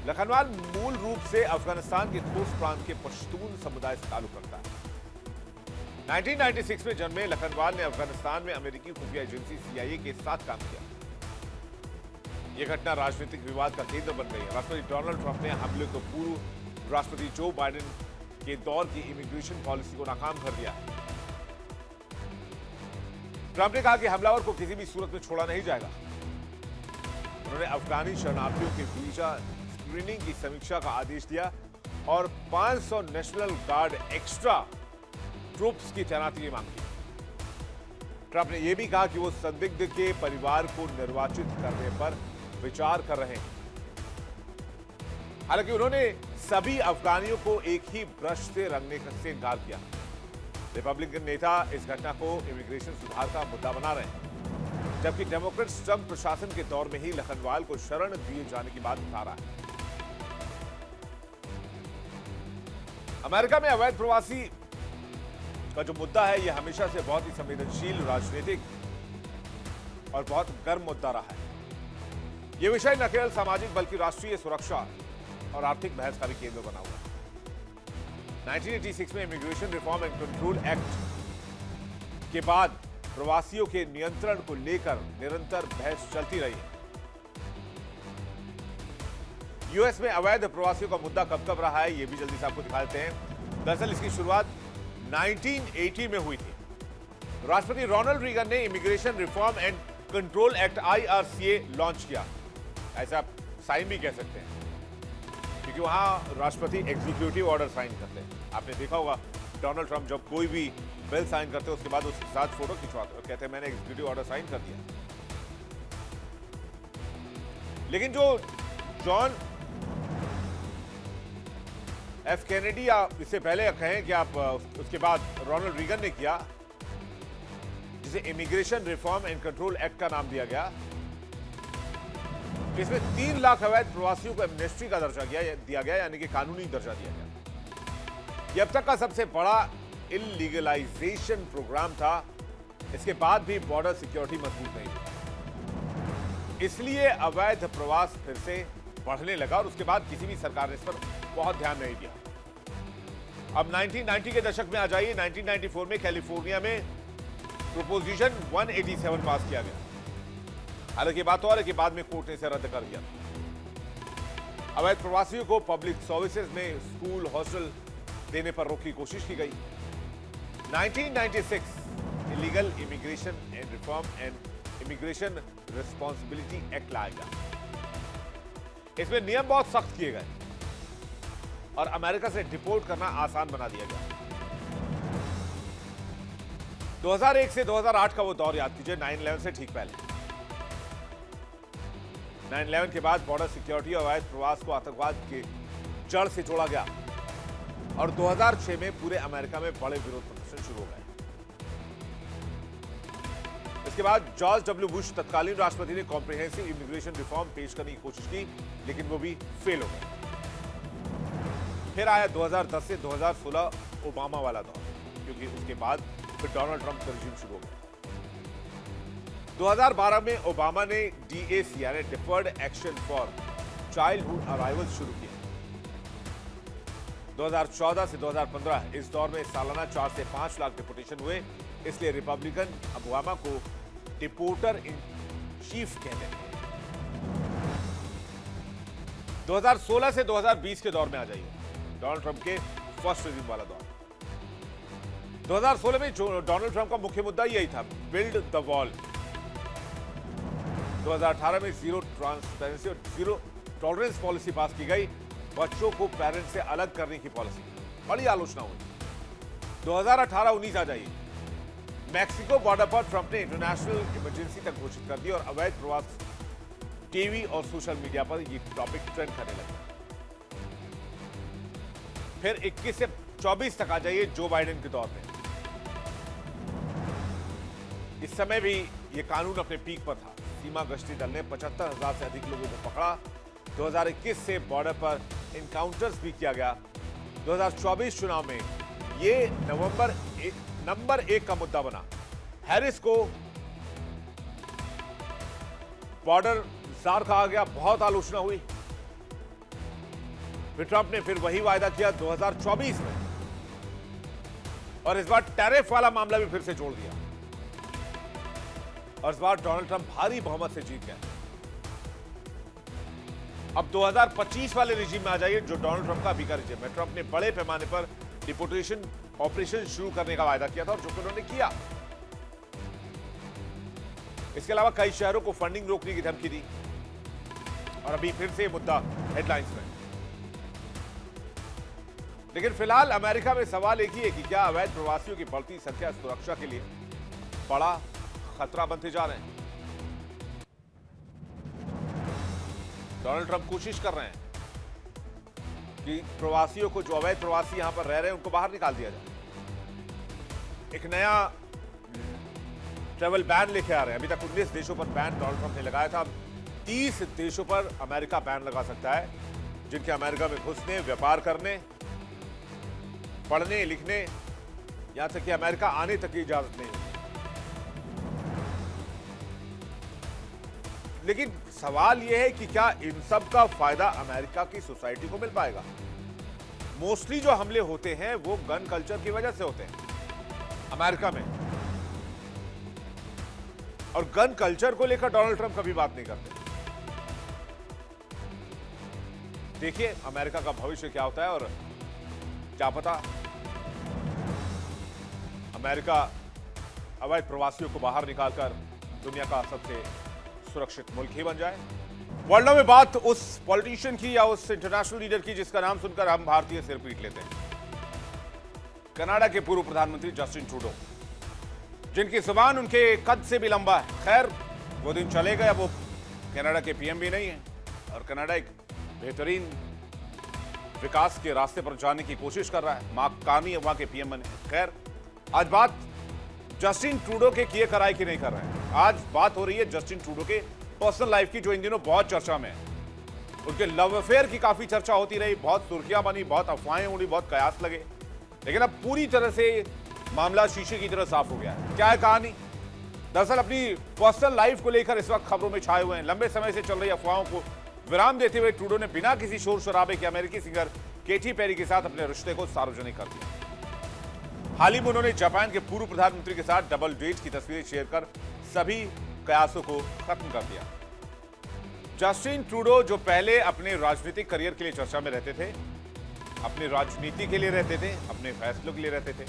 Speaker 1: लखनवाल मूल रूप से अफगानिस्तान के खोस्ट प्रांत के पश्तून समुदाय से ताल्लुक रखता है। 1996 में जन्मे लखनवाल ने अफगानिस्तान में अमेरिकी खुफिया एजेंसी CIA के साथ काम किया। यह घटना राजनीतिक विवाद का केंद्र बन गई है। राष्ट्रपति डोनाल्ड ट्रंप ने हमले को पूर्व राष्ट्रपति जो बाइडेन के दौर की इमिग्रेशन पॉलिसी को नाकाम कर दिया। ट्रंप ने कहा कि हमलावर को किसी भी सूरत में छोड़ा नहीं जाएगा। उन्होंने अफगानी शरणार्थियों के वीजा स्क्रीनिंग की समीक्षा का आदेश दिया और 500 नेशनल गार्ड एक्स्ट्रा ट्रूप्स की तैनाती की मांग की। ट्रंप ने यह भी कहा कि वो संदिग्ध के परिवार को निर्वाचित करने पर विचार कर रहे हैं। हालांकि उन्होंने सभी अफगानियों को एक ही ब्रश से रंगने से इनकार किया। रिपब्लिकन नेता इस घटना को इमिग्रेशन सुधार का मुद्दा बना रहे हैं, जबकि डेमोक्रेट्स ट्रंप प्रशासन के दौर में ही लखनवाल को शरण दिए जाने की बात उठा रहा है। अमेरिका में अवैध प्रवासी का जो मुद्दा है, यह हमेशा से बहुत ही संवेदनशील, राजनीतिक और बहुत गर्म मुद्दा रहा है। यह विषय न केवल सामाजिक बल्कि राष्ट्रीय सुरक्षा और आर्थिक बहस का भी केंद्र बना हुआ है। 1986 में immigration reform and control act के बाद प्रवासियों के नियंत्रण को लेकर निरंतर बहस चलती रही है। यूएस में अवैध प्रवासियों का मुद्दा कब कब रहा है, यह भी जल्दी से आपको दिखा देते हैं। दरअसल इसकी शुरुआत 1980 में हुई थी। राष्ट्रपति रोनाल्ड रीगन ने immigration reform and control act IRCA launch किया। ऐसा आप साइन भी कह सकते हैं, क्योंकि वहां राष्ट्रपति एग्जीक्यूटिव ऑर्डर साइन करते हैं। आपने देखा होगा, डोनाल्ड ट्रंप जब कोई भी बिल साइन करते हैं, उसके बाद उसके साथ फोटो खिंचवाते हैं, कहते हैं मैंने एग्जीक्यूटिव ऑर्डर साइन कर दिया। लेकिन जो जॉन F कैनेडी, या इससे पहले कहें कि आप उसके बाद रोनाल्ड रीगन ने किया, जिसे immigration reform and control act का नाम दिया गया। इसमें 3 लाख अवैध प्रवासियों को एमनेस्टी का दर्जा दिया गया, यानी कि कानूनी दर्जा दिया गया। यह अब तक का सबसे बड़ा इलीगलाइजेशन प्रोग्राम था। इसके बाद भी बॉर्डर सिक्योरिटी मजबूत नहीं हुई, इसलिए अवैध प्रवास फिर से बढ़ने लगा और उसके बाद किसी भी सरकार ने इस पर बहुत ध्यान नहीं दिया। अब 1990 के दशक में आ जाइए। 1994 में कैलिफोर्निया में प्रोपोजिशन 187 पास किया गया। हालांकि बात और है कि बाद में कोर्ट ने इसे रद्द कर दिया। अवैध प्रवासियों को पब्लिक सर्विसेज में स्कूल, हॉस्टल देने पर रोक की कोशिश की गई। 1996 illegal immigration and reform and immigration responsibility act लाया गया। इसमें नियम बहुत सख्त किए गए और अमेरिका से डिपोर्ट करना आसान बना दिया गया। 2001 से 2008 का वो दौर याद कीजिए, 9/11 से ठीक पहले। 9/11 के बाद बॉर्डर सिक्योरिटी और अवैध प्रवास को आतंकवाद के जड़ से जोड़ा गया और 2006 में पूरे अमेरिका में बड़े विरोध प्रदर्शन शुरू हो गए। इसके बाद जॉर्ज W. बुश तत्कालीन राष्ट्रपति ने कॉम्प्रिहेंसिव इमिग्रेशन रिफॉर्म पेश करने की कोशिश की, लेकिन वो भी फेल हो गया। फिर आया 2010 से 2016 ओबामा वाला दौर, क्योंकि उसके बाद फिर डोनाल्ड ट्रंप का रिजीम शुरू हो गया। 2012 में ओबामा ने डीएसी यानी deferred action for childhood arrivals शुरू किया। 2014 से 2015 इस दौर में सालाना 4 से 5 लाख डिपोटेशन हुए, इसलिए रिपब्लिकन ओबामा को डिपोटर इन चीफ कहते हैं। 2016 से 2020 के दौर में आ जाइए, डोनाल्ड ट्रंप के फर्स्ट रिज्यूम वाला दौर। 2016 में जो डोनाल्ड ट्रंप का मुख्य मुद्दा यही था, बिल्ड द वॉल। 2018 में जीरो ट्रांसपेरेंसी और जीरो टॉलरेंस पॉलिसी पास की गई, बच्चों को पेरेंट्स से अलग करने की पॉलिसी, बड़ी आलोचना हुई। 2018-19 आ जाइए, मैक्सिको बॉर्डर पर ट्रंप ने इंटरनेशनल इमरजेंसी तक घोषित कर दी और अवैध प्रवास टीवी और सोशल मीडिया पर ये टॉपिक ट्रेंड करने लगे। फिर 21 से 24 तक आ जाइए, जो बाइडेन के दौर में। इस समय भी ये कानून अपने पीक पर था। सीमा गश्ती दल ने 75,000 से अधिक लोगों को पकड़ा। 2021 से बॉर्डर पर इनकाउंटर्स भी किया गया। 2024 चुनाव में ये नंबर 1 का मुद्दा बना। हैरिस को बॉर्डर जार कहा गया, बहुत आलोचना हुई। फिर ट्रंप ने फिर वही वायदा किया 2024 में, और इस बार टैरिफ वाला मामला भी फिर से जोड़ दिया, और इस बार डोनाल्ड ट्रंप भारी बहुमत से जीत गए। अब 2025 वाले रिजीम में आ जाइए, जो डोनाल्ड ट्रंप का अभी का रिजीम है। ट्रंप ने बड़े पैमाने पर डिपोटेशन ऑपरेशन शुरू करने का वायदा किया था, और जो कि उन्होंने किया। इसके अलावा कई शहरों को फंडिंग रोकने की धमकी दी, और अभी फिर से मुद्दा हेडलाइंस में। लेकिन फिलहाल अमेरिका में सवाल एक ही है कि क्या अवैध प्रवासियों की बढ़ती संख्या सुरक्षा के लिए बड़ा खतरा बनते जा रहे हैं। डोनाल्ड ट्रंप कोशिश कर रहे हैं कि प्रवासियों को, जो अवैध प्रवासी यहां पर रह रहे हैं, उनको बाहर निकाल दिया जाए। एक नया ट्रैवल बैन लेके आ रहे हैं। अभी तक 19 देशों पर बैन डोनाल्ड ट्रंप ने लगाया था। 30 देशों पर अमेरिका बैन लगा सकता है, जिनके अमेरिका में घुसने, व्यापार करने, पढ़ने, लिखने, यहां तक कि अमेरिका आने तक की इजाजत नहीं। लेकिन सवाल यह है कि क्या इन सब का फायदा अमेरिका की सोसाइटी को मिल पाएगा। मोस्टली जो हमले होते हैं वो गन कल्चर की वजह से होते हैं अमेरिका में, और गन कल्चर को लेकर डोनाल्ड ट्रंप कभी बात नहीं करते। देखिए अमेरिका का भविष्य क्या होता है, और क्या पता अमेरिका अवैध प्रवासियों को बाहर निकालकर दुनिया का सबसे सुरक्षित मुल्क ही बन जाए। वर्ल्ड में बात उस पॉलिटिशियन की या उस इंटरनेशनल लीडर की जिसका नाम सुनकर हम भारतीय सिर पीट लेते हैं। कनाडा के पूर्व प्रधानमंत्री जस्टिन ट्रूडो, जिनकी जुबान उनके कद से भी लंबा है। खैर, वो दिन चले गए, अब वो कनाडा के पीएम भी नहीं है, और कनाडा एक बेहतरीन विकास के रास्ते पर जाने की कोशिश कर रहा है। मार्क कार्नी वहां के पीएम बने। खैर, आज बात जस्टिन ट्रूडो के किए कराए की नहीं कर रहे हैं। आज बात हो रही है जस्टिन ट्रूडो के पर्सनल लाइफ की, जो इन दिनों बहुत चर्चा में है। उनके लव अफेयर की काफी चर्चा होती रही, बहुत सुर्खियां बनी, बहुत अफवाहें उड़ी, बहुत कयास लगे। लेकिन अब पूरी तरह से मामला शीशे की तरह साफ हो गया है। क्या है कहानी? दरअसल अपनी पर्सनल लाइफ को लेकर इस वक्त खबरों में छाए हुए हैं। लंबे समय से चल रही अफवाहों को विराम देते हुए ट्रूडो ने बिना किसी शोर शराबे के अमेरिकी सिंगर केटी पेरी के साथ अपने रिश्ते को सार्वजनिक कर दिया। हाल ही में उन्होंने जापान के पूर्व प्रधानमंत्री के साथ डबल डेट की तस्वीरें शेयर कर सभी कयासों को खत्म कर दिया। जस्टिन ट्रूडो, जो पहले अपने राजनीतिक करियर के लिए चर्चा में रहते थे, अपनी राजनीति के लिए रहते थे, अपने फैसलों के लिए रहते थे,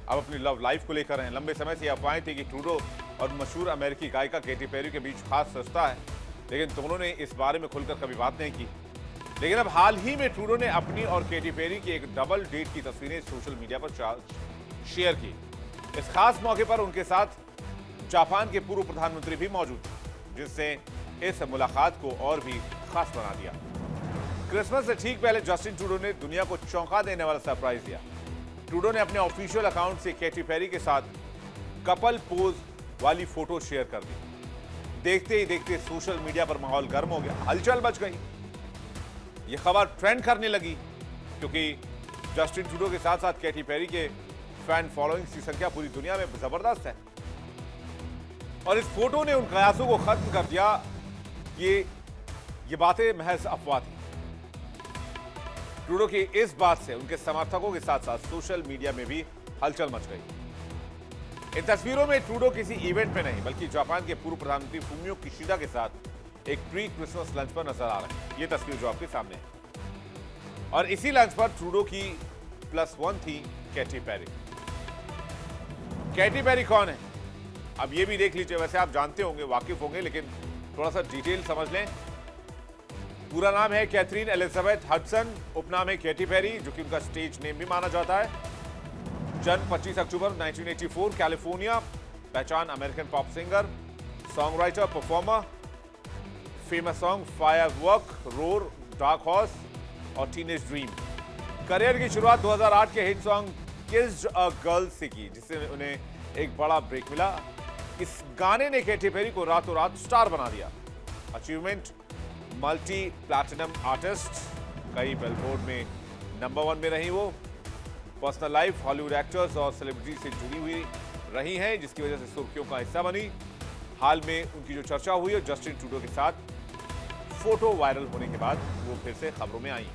Speaker 1: अब अपनी लव लाइफ को लेकर हैं। लंबे समय से अफवाहें थी कि ट्रूडो और मशहूर अमेरिकी गायिका केटी पेरी के बीच खास रिश्ता है, लेकिन दोनों ने इस बारे में खुलकर कभी बात नहीं की। लेकिन अब हाल ही में ट्रूडो ने अपनी और केटी पेरी की एक डबल डेट की तस्वीरें सोशल मीडिया पर शेयर की। इस खास मौके पर उनके साथ जापान के पूर्व प्रधानमंत्री भी मौजूद थे, जिससे इस मुलाकात को और भी खास बना दिया। क्रिसमस से ठीक पहले जस्टिन ट्रूडो ने दुनिया को चौंका देने वाला सरप्राइज दिया। ट्रूडो ने अपने ऑफिशियल अकाउंट से केटी पेरी के साथ कपल पोज वाली फोटो शेयर कर दी। देखते ही देखते सोशल मीडिया पर माहौल गर्म हो गया, हलचल मच गई। यह खबर ट्रेंड करने लगी क्योंकि जस्टिन ट्रूडो के साथ साथ केटी पेरी के फैन फॉलोइंग की संख्या पूरी दुनिया में जबरदस्त है। और इस फोटो ने उन कयासों को खत्म कर दिया। ये बातें महज अफवाह थी। ट्रूडो की इस बात से उनके समर्थकों के साथ साथ सोशल मीडिया में भी हलचल मच गई। इन तस्वीरों में ट्रूडो किसी इवेंट में नहीं बल्कि जापान के पूर्व प्रधानमंत्री फूमियो किशिडा के साथ एक प्री क्रिसमस लंच पर नजर आ रहे हैं। ये तस्वीर जो आपके सामने है, और इसी लंच पर ट्रूडो की +1 थी कैटी पेरी। कैटी पेरी कौन है, अब ये भी देख लीजिए। वैसे आप जानते होंगे, वाकिफ होंगे, लेकिन थोड़ा सा डिटेल समझ लें। पूरा नाम है कैथरीन एलिजाबेथ हडसन, उपनाम है कैटी पेरी, जो कि उनका स्टेज नेम भी माना जाता है। जन्म 25 अक्टूबर 1984, कैलिफोर्निया। पहचान American pop singer, song writer, performer. Famous song firework, roar, dark horse और टीनेज ड्रीम। करियर की शुरुआत 2008 के hit song kissed a girl से की, जिससे उन्हें एक बड़ा ब्रेक मिला। इस गाने ने कैटी पेरी को रातों रात स्टार बना दिया। अचीवमेंट, मल्टी प्लैटिनम आर्टिस्ट, कई बिलबोर्ड में नंबर 1 में रही वो। पर्सनल लाइफ हॉलीवुड एक्टर्स और सेलिब्रिटी से जुड़ी हुई रही हैं, जिसकी वजह से सुर्खियों का हिस्सा बनी। हाल में उनकी जो चर्चा हुई है जस्टिन ट्रूडो के साथ फोटो वायरल होने के बाद वो फिर से खबरों में आई।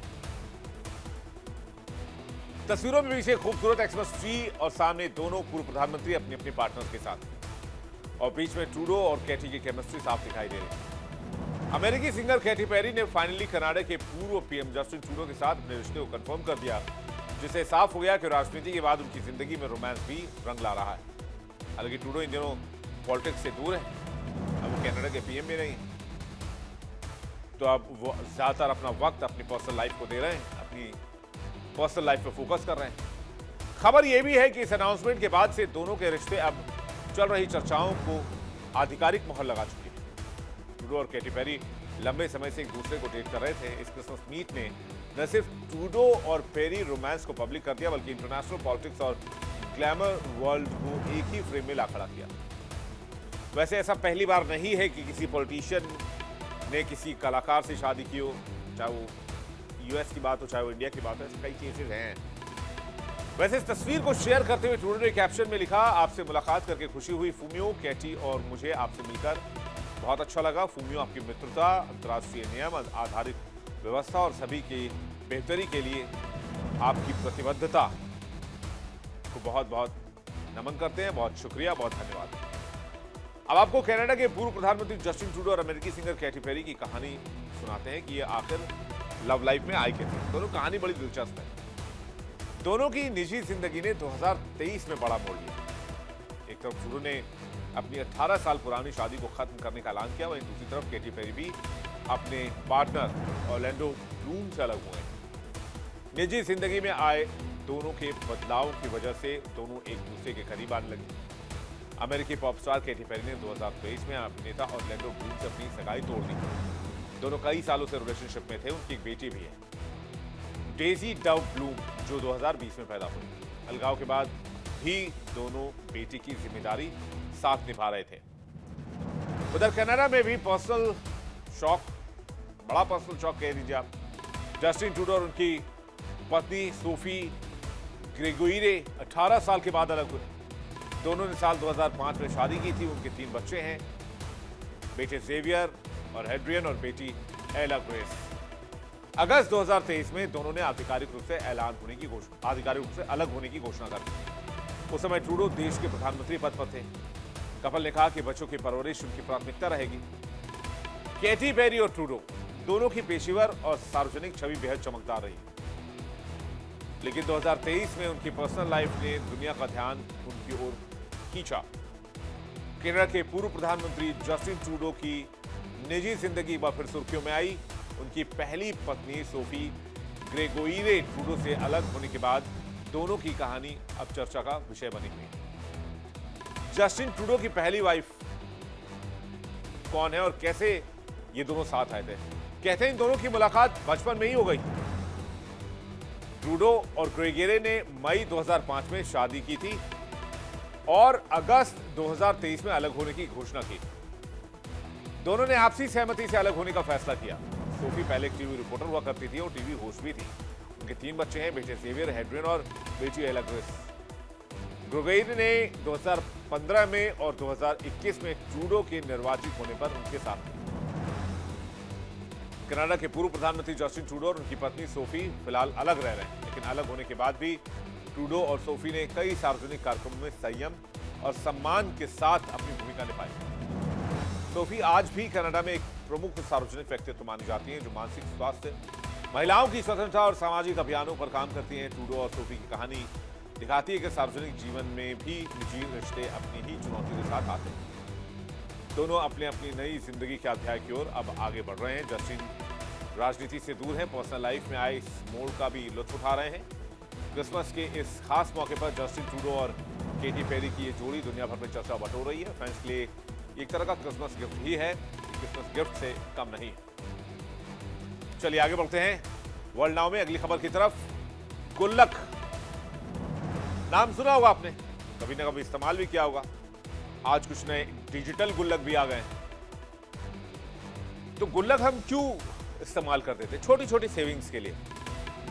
Speaker 1: तस्वीरों में पीछे खूबसूरत एक्समस ट्री और सामने दोनों पूर्व प्रधानमंत्री अपने अपने पार्टनर्स के साथ, और बीच में ट्रूडो और कैटी की केमिस्ट्री साफ दिखाई दे रही है। अमेरिकी सिंगर कैटी पेरी ने फाइनली कनाडा के पूर्व पीएम जस्टिन ट्रूडो के साथ अपने रिश्ते को कंफर्म कर दिया, जिससे साफ हो गया कि राजनीति के बाद उनकी जिंदगी में रोमांस भी रंग ला रहा है। हालांकि ट्रूडो इन दिनों पॉलिटिक्स से दूर है, अब वो कनाडा के पीएम भी नहीं, तो अब वो ज्यादातर अपना वक्त अपनी पर्सनल लाइफ को दे रहे हैं, अपनी पर्सनल लाइफ पे फोकस कर रहे हैं। खबर यह भी है कि इस अनाउंसमेंट के बाद से दोनों के रिश्ते अब चल रही चर्चाओं को आधिकारिक मोहर लगा चुके हैं। ट्रूडो और कैटी पेरी लंबे समय से एक दूसरे को डेट कर रहे थे। इस क्रिसमस मीट ने न सिर्फ ट्रूडो और पेरी रोमांस को पब्लिक कर दिया, बल्कि इंटरनेशनल पॉलिटिक्स और ग्लैमर वर्ल्ड को एक ही फ्रेम में ला खड़ा किया। वैसे ऐसा पहली बार नहीं है कि किसी पॉलिटिशियन ने किसी कलाकार से शादी की हो, चाहे वो यूएस की बात हो चाहे वो इंडिया की बात हो। ऐसे कई केसेस हैं। वैसे इस तस्वीर को शेयर करते हुए ट्रूडो ने कैप्शन में लिखा, आपसे मुलाकात करके खुशी हुई फूमियो, कैटी और मुझे आपसे मिलकर बहुत अच्छा लगा। फूमियो, आपकी मित्रता, अंतर्राष्ट्रीय नियम आधारित व्यवस्था और सभी की बेहतरी के लिए आपकी प्रतिबद्धता को बहुत बहुत नमन करते हैं। बहुत शुक्रिया, बहुत धन्यवाद। अब आपको कनाडा के पूर्व प्रधानमंत्री जस्टिन ट्रूडो और अमेरिकी सिंगर कैटी पेरी की कहानी सुनाते हैं कि ये आखिर लव लाइफ में आई कैसे। दोनों कहानी बड़ी दिलचस्प है। दोनों की निजी जिंदगी ने 2023 में बड़ा मोड़ लिया। एक तरफ ट्रूडो ने अपनी 18 साल पुरानी शादी को खत्म करने का ऐलान किया, वहीं दूसरी तरफ कैटी पेरी भी अपने पार्टनर ऑरलैंडो ब्लूम से अलग हुए। निजी जिंदगी में आए दोनों के बदलाव की वजह से दोनों एक दूसरे के करीब आने लगे। अमेरिकी पॉप स्टार कैटी पेरी ने 2023 में अभिनेता ऑरलैंडो ब्लूम से अपनी सगाई तोड़ दी। दोनों कई सालों से रिलेशनशिप में थे। उनकी एक बेटी भी है, डेजी डव ब्लूम, जो 2020 में पैदा हुई। अलगाव के बाद भी दोनों बेटी की जिम्मेदारी साथ निभा रहे थे। उधर कनाडा में भी पर्सनल शॉक, बड़ा पर्सनल शॉक कह दीजिए आप। जस्टिन ट्रूडो और उनकी पत्नी सोफी ग्रेगोइरे 18 साल के बाद अलग हुए। दोनों ने साल 2005 में शादी की थी। उनके 3 बच्चे हैं, बेटे जेवियर और हेड्रियन और बेटी एला ग्रेस। अगस्त 2023 में दोनों ने आधिकारिक रूप से आधिकारिक रूप से अलग होने की घोषणा कर दी। उस समय ट्रूडो देश के प्रधानमंत्री पद पर थे। कपल ने कहा कि बच्चों की परवरिश उनकी प्राथमिकता रहेगी। कैटी पेरी और ट्रूडो दोनों की पेशेवर और सार्वजनिक छवि बेहद चमकदार रही, लेकिन 2023 में उनकी पर्सनल लाइफ ने दुनिया का ध्यान उनकी ओर खींचा। कनाडा के पूर्व प्रधानमंत्री जस्टिन ट्रूडो की निजी जिंदगी एक बार फिर सुर्खियों में आई। उनकी पहली पत्नी सोफी ग्रेगोइरे ट्रूडो से अलग होने के बाद दोनों की कहानी अब चर्चा का विषय बनी हुई है। जस्टिन ट्रूडो की पहली वाइफ कौन है और कैसे ये दोनों साथ आए थे? कहते हैं इन दोनों की मुलाकात बचपन में ही हो गई। ट्रूडो और ग्रेगोइरे ने मई 2005 में शादी की थी और अगस्त 2023 में अलग होने की घोषणा की। दोनों ने आपसी सहमति से अलग होने का फैसला किया। सोफी पहले एक टीवी रिपोर्टर हुआ करती थी और टीवी होस्ट भी थी। उनके 3 बच्चे हैं, बेटे जेवियर, हेड्रियन और बेटी एला ग्रेस। ग्रेगोरी ने 2015 में और 2021 में ट्रूडो के निर्वाचित होने पर उनके साथ थे। कनाडा के पूर्व प्रधानमंत्री जस्टिन ट्रूडो और उनकी पत्नी सोफी फिलहाल अलग रह रहे हैं, लेकिन अलग होने के बाद भी ट्रूडो और सोफी ने कई सार्वजनिक कार्यक्रमों में संयम और सम्मान के साथ अपनी भूमिका निभाई। सोफी आज भी कनाडा में एक प्रमुख सार्वजनिक व्यक्तित्व मानी जाती हैं, जो मानसिक स्वास्थ्य, महिलाओं की स्वतंत्रता और सामाजिक अभियानों पर काम करती हैं। ट्रूडो और सोफी की कहानी दिखाती है कि सार्वजनिक जीवन में भी निजी रिश्ते अपनी ही चुनौतियों के साथ आते हैं। दोनों अपनी अपनी नई जिंदगी के अध्याय की ओर अब आगे बढ़ रहे हैं। जस्टिन राजनीति से दूर हैं, पर्सनल लाइफ में आए इस मोड़ का भी लुत्फ उठा रहे हैं। क्रिसमस के इस खास मौके पर जस्टिन ट्रूडो और केटी पेरी की ये जोड़ी दुनिया भर में चर्चा बटोर रही है। फैंस के लिए एक तरह का क्रिसमस गिफ्ट ही है, क्रिसमस गिफ्ट से कम नहीं है। चलिए आगे बढ़ते हैं वर्ल्ड नाउ में अगली खबर की तरफ। गुल्लक नाम सुना होगा आपने, कभी ना कभी इस्तेमाल भी किया होगा। आज कुछ नए डिजिटल गुल्लक भी आ गए हैं। तो गुल्लक हम क्यों इस्तेमाल करते थे? छोटी छोटी सेविंग्स के लिए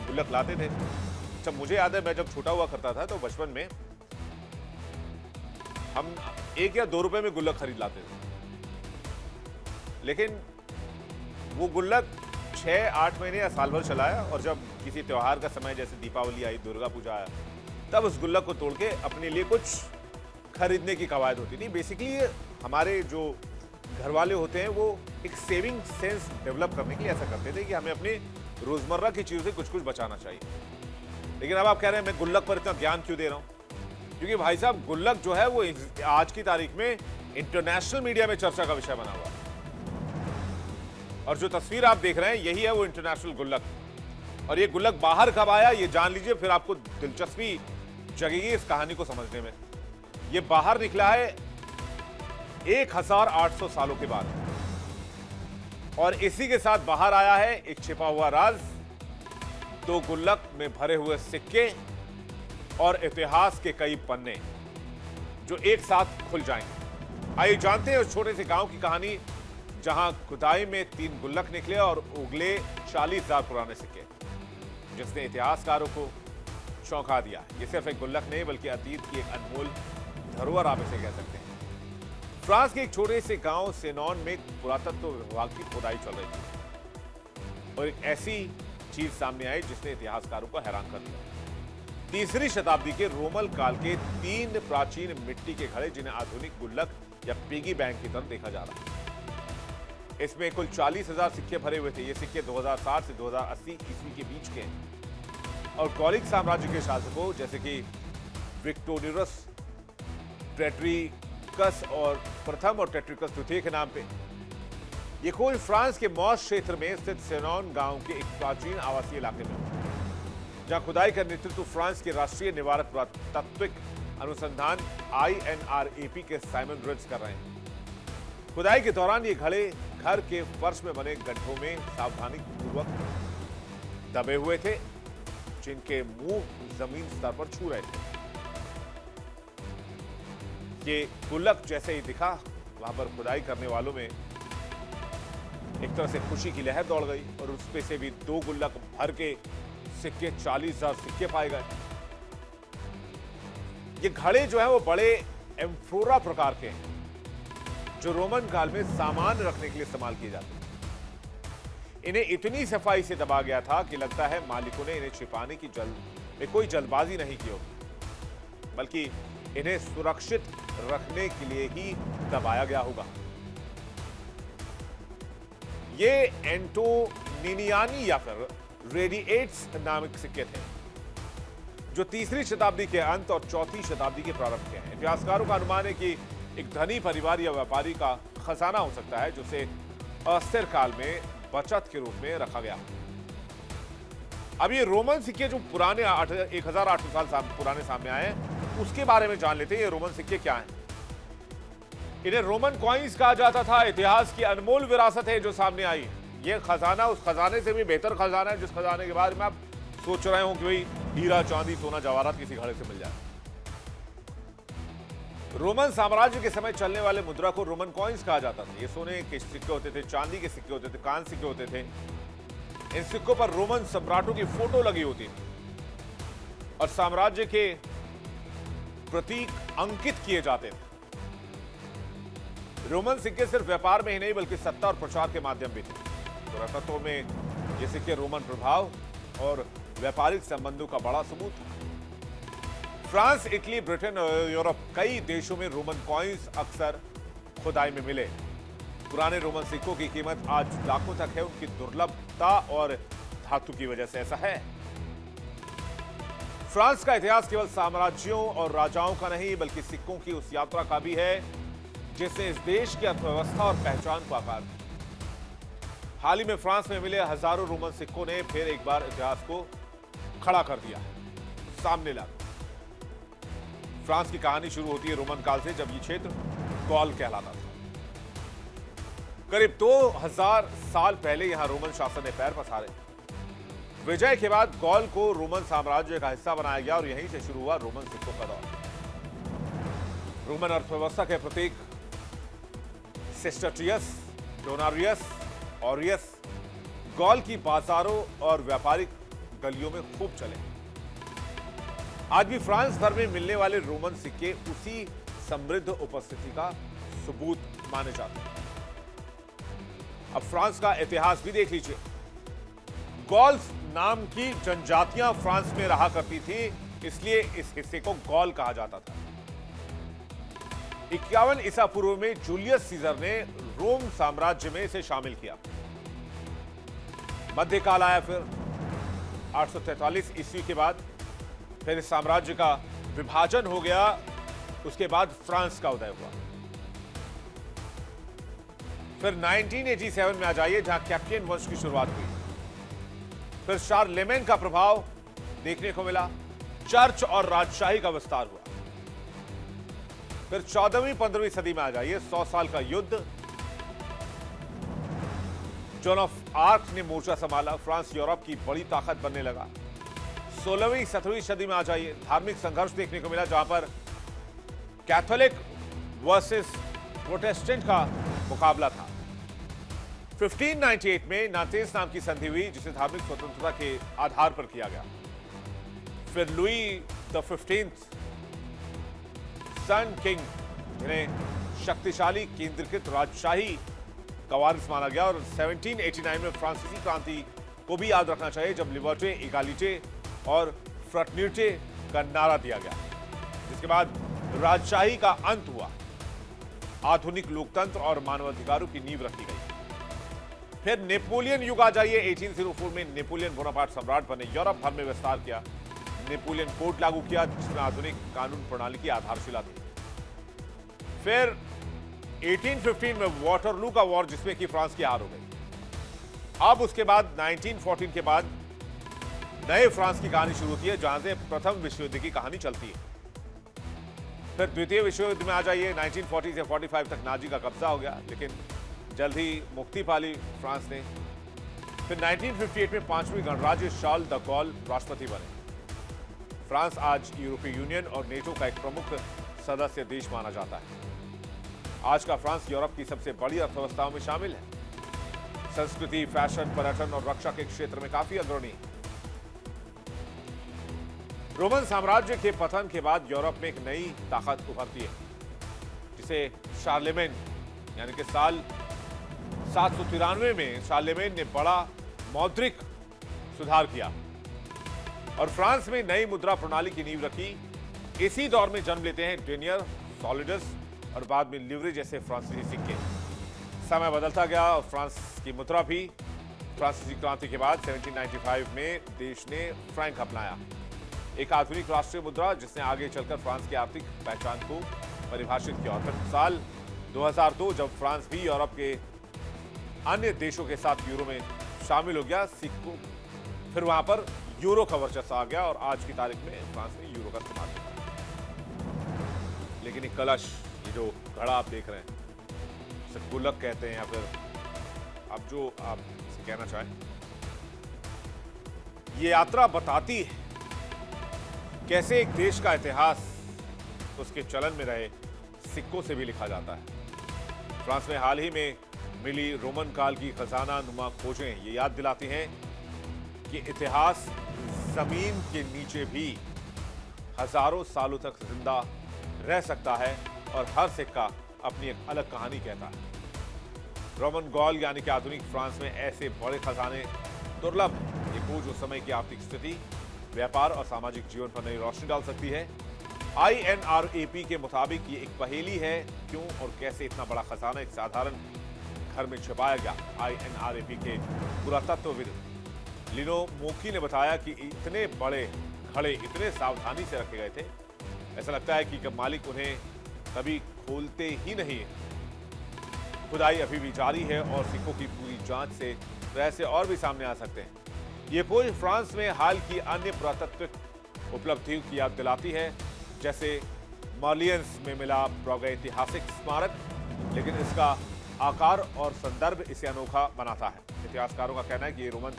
Speaker 1: गुल्लक लाते थे। जब मुझे याद है, मैं जब छोटा हुआ करता था तो बचपन में हम 1 या 2 रुपए में गुल्लक खरीद लाते थे, लेकिन वो गुल्लक 6-8 महीने या साल भर चलाया, और जब किसी त्योहार का समय जैसे दीपावली आई, दुर्गा पूजा आया, तब उस गुल्लक को तोड़ के अपने लिए कुछ खरीदने की कवायद होती थी। बेसिकली हमारे जो घर वाले होते हैं वो एक सेविंग सेंस डेवलप करने के लिए ऐसा करते थे कि हमें अपनी रोजमर्रा की चीजों से कुछ कुछ बचाना चाहिए। लेकिन अब आप कह रहे हैं मैं गुल्लक पर इतना ध्यान क्यों दे रहा हूं? क्योंकि भाई साहब, गुल्लक जो है वो आज की तारीख में इंटरनेशनल मीडिया में चर्चा का विषय बना हुआ है। और जो तस्वीर आप देख रहे हैं, यही है वो इंटरनेशनल गुल्लक। और ये गुल्लक बाहर कब आया ये जान लीजिए, फिर आपको दिलचस्पी जगेगी इस कहानी को समझने में। ये बाहर निकला है 1800 सालों के बाद, और इसी के साथ बाहर आया है एक छिपा हुआ राज, 2 गुल्लक में भरे हुए सिक्के और इतिहास के कई पन्ने जो एक साथ खुल जाएंगे। आइए जानते हैं उस छोटे से गांव की कहानी, जहां खुदाई में 3 गुल्लक निकले और उगले 40,000 पुराने सिक्के, जिसने इतिहासकारों को चौंका दिया। ये सिर्फ एक गुल्लक नहीं, बल्कि अतीत की एक अनमोल धरोहर आप इसे कह सकते हैं। फ्रांस के एक छोटे से गांव सेनॉन में पुरातत्व विभाग की खुदाई चल रही थी, और एक ऐसी चीज सामने आई जिसने इतिहासकारों को हैरान कर दिया। 3री शताब्दी के रोमन काल के 3 प्राचीन मिट्टी के घड़े, जिन्हें आधुनिक गुल्लक या पिगी बैंक की तरह देखा जा रहा है। इसमें कुल 40,000 सिक्के भरे हुए थे। ये सिक्के 2060 से 2080 ईस्वी के बीच के हैं, और गॉलिक साम्राज्य के शासकों जैसे कि विक्टोरियस, टेट्रिकस और प्रथम और टेट्रिकस द्वितीय के नाम पे। ये खोज फ्रांस के मॉस क्षेत्र में स्थित सेनॉन गांव के एक प्राचीन आवासीय इलाके में, जहां खुदाई का नेतृत्व फ्रांस के राष्ट्रीय निवारक पुरातात्विक अनुसंधान INRAP के साइमन रिट्ज कर रहे हैं। खुदाई के दौरान ये घड़े घर के फर्श में बने गड्ढों में सावधानी पूर्वक दबे हुए थे, जिनके मुंह जमीन स्तर पर छू रहे थे। ये गुल्लक जैसे ही दिखा, वहां पर खुदाई करने वालों में एक तरह से खुशी की लहर दौड़ गई, और उसमें से भी 2 गुल्लक भर के सिक्के, 40,000 सिक्के पाए गए। ये घड़े जो है वो बड़े एम्फोरा प्रकार के हैं, जो रोमन काल में सामान रखने के लिए इस्तेमाल किए जाते हैं। इन्हें इतनी सफाई से दबा गया था कि लगता है मालिकों ने इन्हें छिपाने की कोई जल्दबाजी नहीं की होगी, बल्कि इन्हें सुरक्षित रखने के लिए ही दबाया गया होगा। ये एंटोनिनियानी या फिर रेडिएट्स नामक सिक्के थे, जो 3री शताब्दी के अंत और 4वीं शताब्दी के प्रारंभ के हैं। इतिहासकारों का अनुमान है कि एक धनी परिवार या व्यापारी का खजाना हो सकता है, जिसे अस्थिर काल में बचत के रूप में रखा गया। अब ये रोमन सिक्के जो पुराने 1800 साल पुराने सामने आए हैं, उसके बारे में जान लेते हैं। ये रोमन सिक्के क्या हैं? इन्हें रोमन कॉइन्स कहा जाता था। इतिहास की अनमोल विरासत है जो सामने आई। ये खजाना उस खजाने से भी बेहतर खजाना है, जिस खजाने के बारे में आप सोच रहे हो कि भाई हीरा, चांदी, सोना, जवाहरात किसी घड़े से मिल जाए। रोमन साम्राज्य के समय चलने वाले मुद्रा को रोमन कॉइन्स कहा जाता था। ये सोने के सिक्के होते थे, चांदी के सिक्के होते थे, कांस्य सिक्के होते थे। इन सिक्कों पर रोमन सम्राटों की फोटो लगी होती थी, और साम्राज्य के प्रतीक अंकित किए जाते थे। रोमन सिक्के सिर्फ व्यापार में ही नहीं बल्कि सत्ता और प्रचार के माध्यम भी थे। पुरातत्व में ये सिक्के रोमन प्रभाव और व्यापारिक संबंधों का बड़ा सबूत था। फ्रांस, इटली, ब्रिटेन और यूरोप कई देशों में रोमन कॉइन्स अक्सर खुदाई में मिले। पुराने रोमन सिक्कों की कीमत आज लाखों तक है। उनकी दुर्लभता और धातु की वजह से ऐसा है। फ्रांस का इतिहास केवल साम्राज्यों और राजाओं का नहीं बल्कि सिक्कों की उस यात्रा का भी है जिसने इस देश की अर्थव्यवस्था और पहचान को आकार दिया। हाल ही में फ्रांस में मिले हजारों रोमन सिक्कों ने फिर एक बार इतिहास को खड़ा कर दिया, सामने ला। फ्रांस की कहानी शुरू होती है रोमन काल से, जब ये क्षेत्र गॉल कहलाता था। करीब 2000 साल पहले यहां रोमन शासन ने पैर पसारे। विजय के बाद गॉल को रोमन साम्राज्य का हिस्सा बनाया गया और यहीं से शुरू हुआ रोमन सिक्कों का दौर। रोमन अर्थव्यवस्था के प्रतीक सेस्टेटियस, डोनारियस, ऑरियस गॉल की बाजारों और व्यापारिक गलियों में खूब चले। आज भी फ्रांस भर में मिलने वाले रोमन सिक्के उसी समृद्ध उपस्थिति का सबूत माने जाते हैं। अब फ्रांस का इतिहास भी देख लीजिए। गॉल्स नाम की जनजातियां फ्रांस में रहा करती थी, इसलिए इस हिस्से को गॉल कहा जाता था। 51 ईसा पूर्व में जूलियस सीजर ने रोम साम्राज्य में इसे शामिल किया। मध्यकाल आया, फिर 843 ईस्वी के बाद फिर इस साम्राज्य का विभाजन हो गया। उसके बाद फ्रांस का उदय हुआ। फिर 1987 में आ जाइए, जहां कैप्टियन वंश की शुरुआत हुई। फिर शार्लेमेन का प्रभाव देखने को मिला। चर्च और राजशाही का विस्तार हुआ। फिर 14वीं 15वीं सदी में आ जाइए, 100 साल का युद्ध। जॉन ऑफ आर्क ने मोर्चा संभाला। फ्रांस यूरोप की बड़ी ताकत बनने लगा। 16वीं 17वीं सदी में आ जाइए, धार्मिक संघर्ष देखने को मिला, जहां पर कैथोलिक वर्सेस प्रोटेस्टेंट का मुकाबला था। 1598 में नातेस नाम की संधि हुई, जिसे धार्मिक स्वतंत्रता के आधार पर किया गया। फिर Louis the 15th, sun king, जिन्हें शक्तिशाली केंद्रीकृत राजशाही का वारिस माना गया। और 1789 में फ्रांसीसी क्रांति को भी याद रखना चाहिए, जब लिबर्टे, इगालिटे और फ्रटर्निटे का नारा दिया गया, जिसके बाद राजशाही का अंत हुआ। आधुनिक लोकतंत्र और मानवाधिकारों की नींव रखी गई। फिर नेपोलियन युग आ जाइए। 1804 में नेपोलियन बोनापार्ट सम्राट बने। यूरोप भर में विस्तार किया। नेपोलियन कोड लागू किया, जिसमें आधुनिक कानून प्रणाली की आधारशिला थी। फिर 1815 में वाटरलू का वॉर, जिसमें कि फ्रांस की हार हो गई। अब उसके बाद 1914 के बाद नए फ्रांस की कहानी शुरू होती है, जहां से प्रथम विश्व युद्ध की कहानी चलती है। फिर द्वितीय विश्व युद्ध में आ जाइए। 1940 से 45 तक नाजी का कब्जा हो गया, लेकिन जल्द ही मुक्ति पाली फ्रांस ने। फिर 1958 में 5वीं गणराज्य शार्ल द गॉल राष्ट्रपति बने। फ्रांस आज यूरोपीय यूनियन और नेटो का एक प्रमुख सदस्य देश माना जाता है। आज का फ्रांस यूरोप की सबसे बड़ी अर्थव्यवस्थाओं में शामिल है। संस्कृति, फैशन, पर्यटन और रक्षा के क्षेत्र में काफी अग्रणी है। रोमन साम्राज्य के पतन के बाद यूरोप में एक नई ताकत उभरती है, जिसे शार्लेमेन, यानी कि साल 793 में शार्लेमेन ने बड़ा मौद्रिक सुधार किया और फ्रांस में नई मुद्रा प्रणाली की नींव रखी। इसी दौर में जन्म लेते हैं डेनियर, सॉलिडस और बाद में लिवरे जैसे फ्रांसीसी सिक्के। समय बदलता गया और फ्रांस की मुद्रा भी। फ्रांसीसी क्रांति के बाद 1795 में देश ने फ्रैंक अपनाया, एक आधुनिक राष्ट्रीय मुद्रा, जिसने आगे चलकर फ्रांस की आर्थिक पहचान को परिभाषित किया। और फिर साल 2002 जब फ्रांस भी यूरोप के अन्य देशों के साथ यूरो में शामिल हो गया, सिक्कों फिर वहां पर यूरो का वर्चस्व आ गया और आज की तारीख में फ्रांस में यूरो का इस्तेमाल होता है। लेकिन एक कलश, ये जो घड़ा आप देख रहे हैं, इसे गुल्लक कहते हैं या फिर आप जो आप इसे कहना चाहें, ये यात्रा बताती है कैसे एक देश का इतिहास उसके चलन में रहे सिक्कों से भी लिखा जाता है। फ्रांस में हाल ही में मिली रोमन काल की खजाना नुमा खोजें ये याद दिलाती हैं कि इतिहास जमीन के नीचे भी हजारों सालों तक जिंदा रह सकता है और हर सिक्का अपनी एक अलग कहानी कहता है। रोमन गॉल यानी कि आधुनिक फ्रांस में ऐसे बड़े खजाने दुर्लभ हैं। ये खोज उस समय की आर्थिक स्थिति, व्यापार और सामाजिक जीवन पर नई रोशनी डाल सकती है। INRAP के मुताबिक ये एक पहेली है, क्यों और कैसे इतना बड़ा खजाना एक साधारण घर में छिपाया गया। INRAP के पुरातत्वविद लिनो मोकी ने बताया कि इतने बड़े घड़े इतने सावधानी से रखे गए थे, ऐसा लगता है कि मालिक उन्हें कभी खोलते ही नहीं। खुदाई अभी भी जारी है और सिक्कों की पूरी जांच से रहस्य और भी सामने आ सकते हैं। ये खोज फ्रांस में हाल की अन्य पुरातत्विक उपलब्धियों की याद दिलाती है, जैसे मॉर्लियंस में मिला प्रागैतिहासिक स्मारक, लेकिन इसका आकार और संदर्भ इसे अनोखा बनाता है। इतिहासकारों का कहना है कि ये रोमन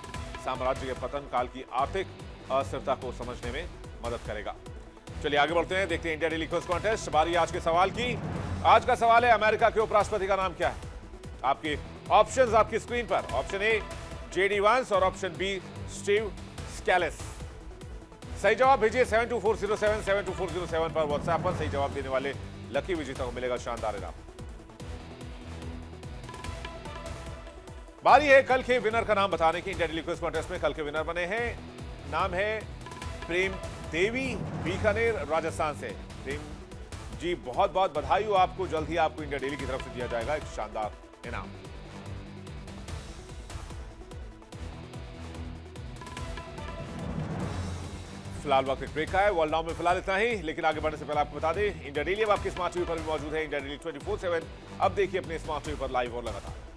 Speaker 1: साम्राज्य के पतन काल की आर्थिक अस्थिरता को समझने में मदद करेगा। चलिए आगे बढ़ते हैं, देखते हैं इंडिया डेली क्विज कॉन्टेस्ट। बारी आज के सवाल की। आज का सवाल है, अमेरिका के उपराष्ट्रपति का नाम क्या है? आपके ऑप्शंस आपकी स्क्रीन पर। ऑप्शन ए JD वांस और ऑप्शन बी स्टीव स्कैलिस। सही जवाब भेजिए 72407 72407 पर। व्हाट्सएप पर सही जवाब देने वाले लकी विजेता को मिलेगा शानदार इनाम। बारी है कल के विनर का नाम बताने की। इंडिया डेली क्विज कॉन्टेस्ट में कल के विनर बने हैं, नाम है प्रेम देवी, बीकानेर राजस्थान से। प्रेम जी, बहुत बहुत बधाई हो आपको। जल्द ही आपको इंडिया डेली की तरफ से दिया जाएगा एक शानदार इनाम। फिलहाल वक्त एक ब्रेक का है। वर्ल्ड नाउ में फिलहाल इतना ही, लेकिन आगे बढ़ने से पहले आपको बता दें, इंडिया डेली अब आपकी स्मार्ट टीवी पर भी मौजूद है। इंडिया डेली 24/7 अब देखिए अपने स्मार्ट टीवी पर लाइव और लगातार।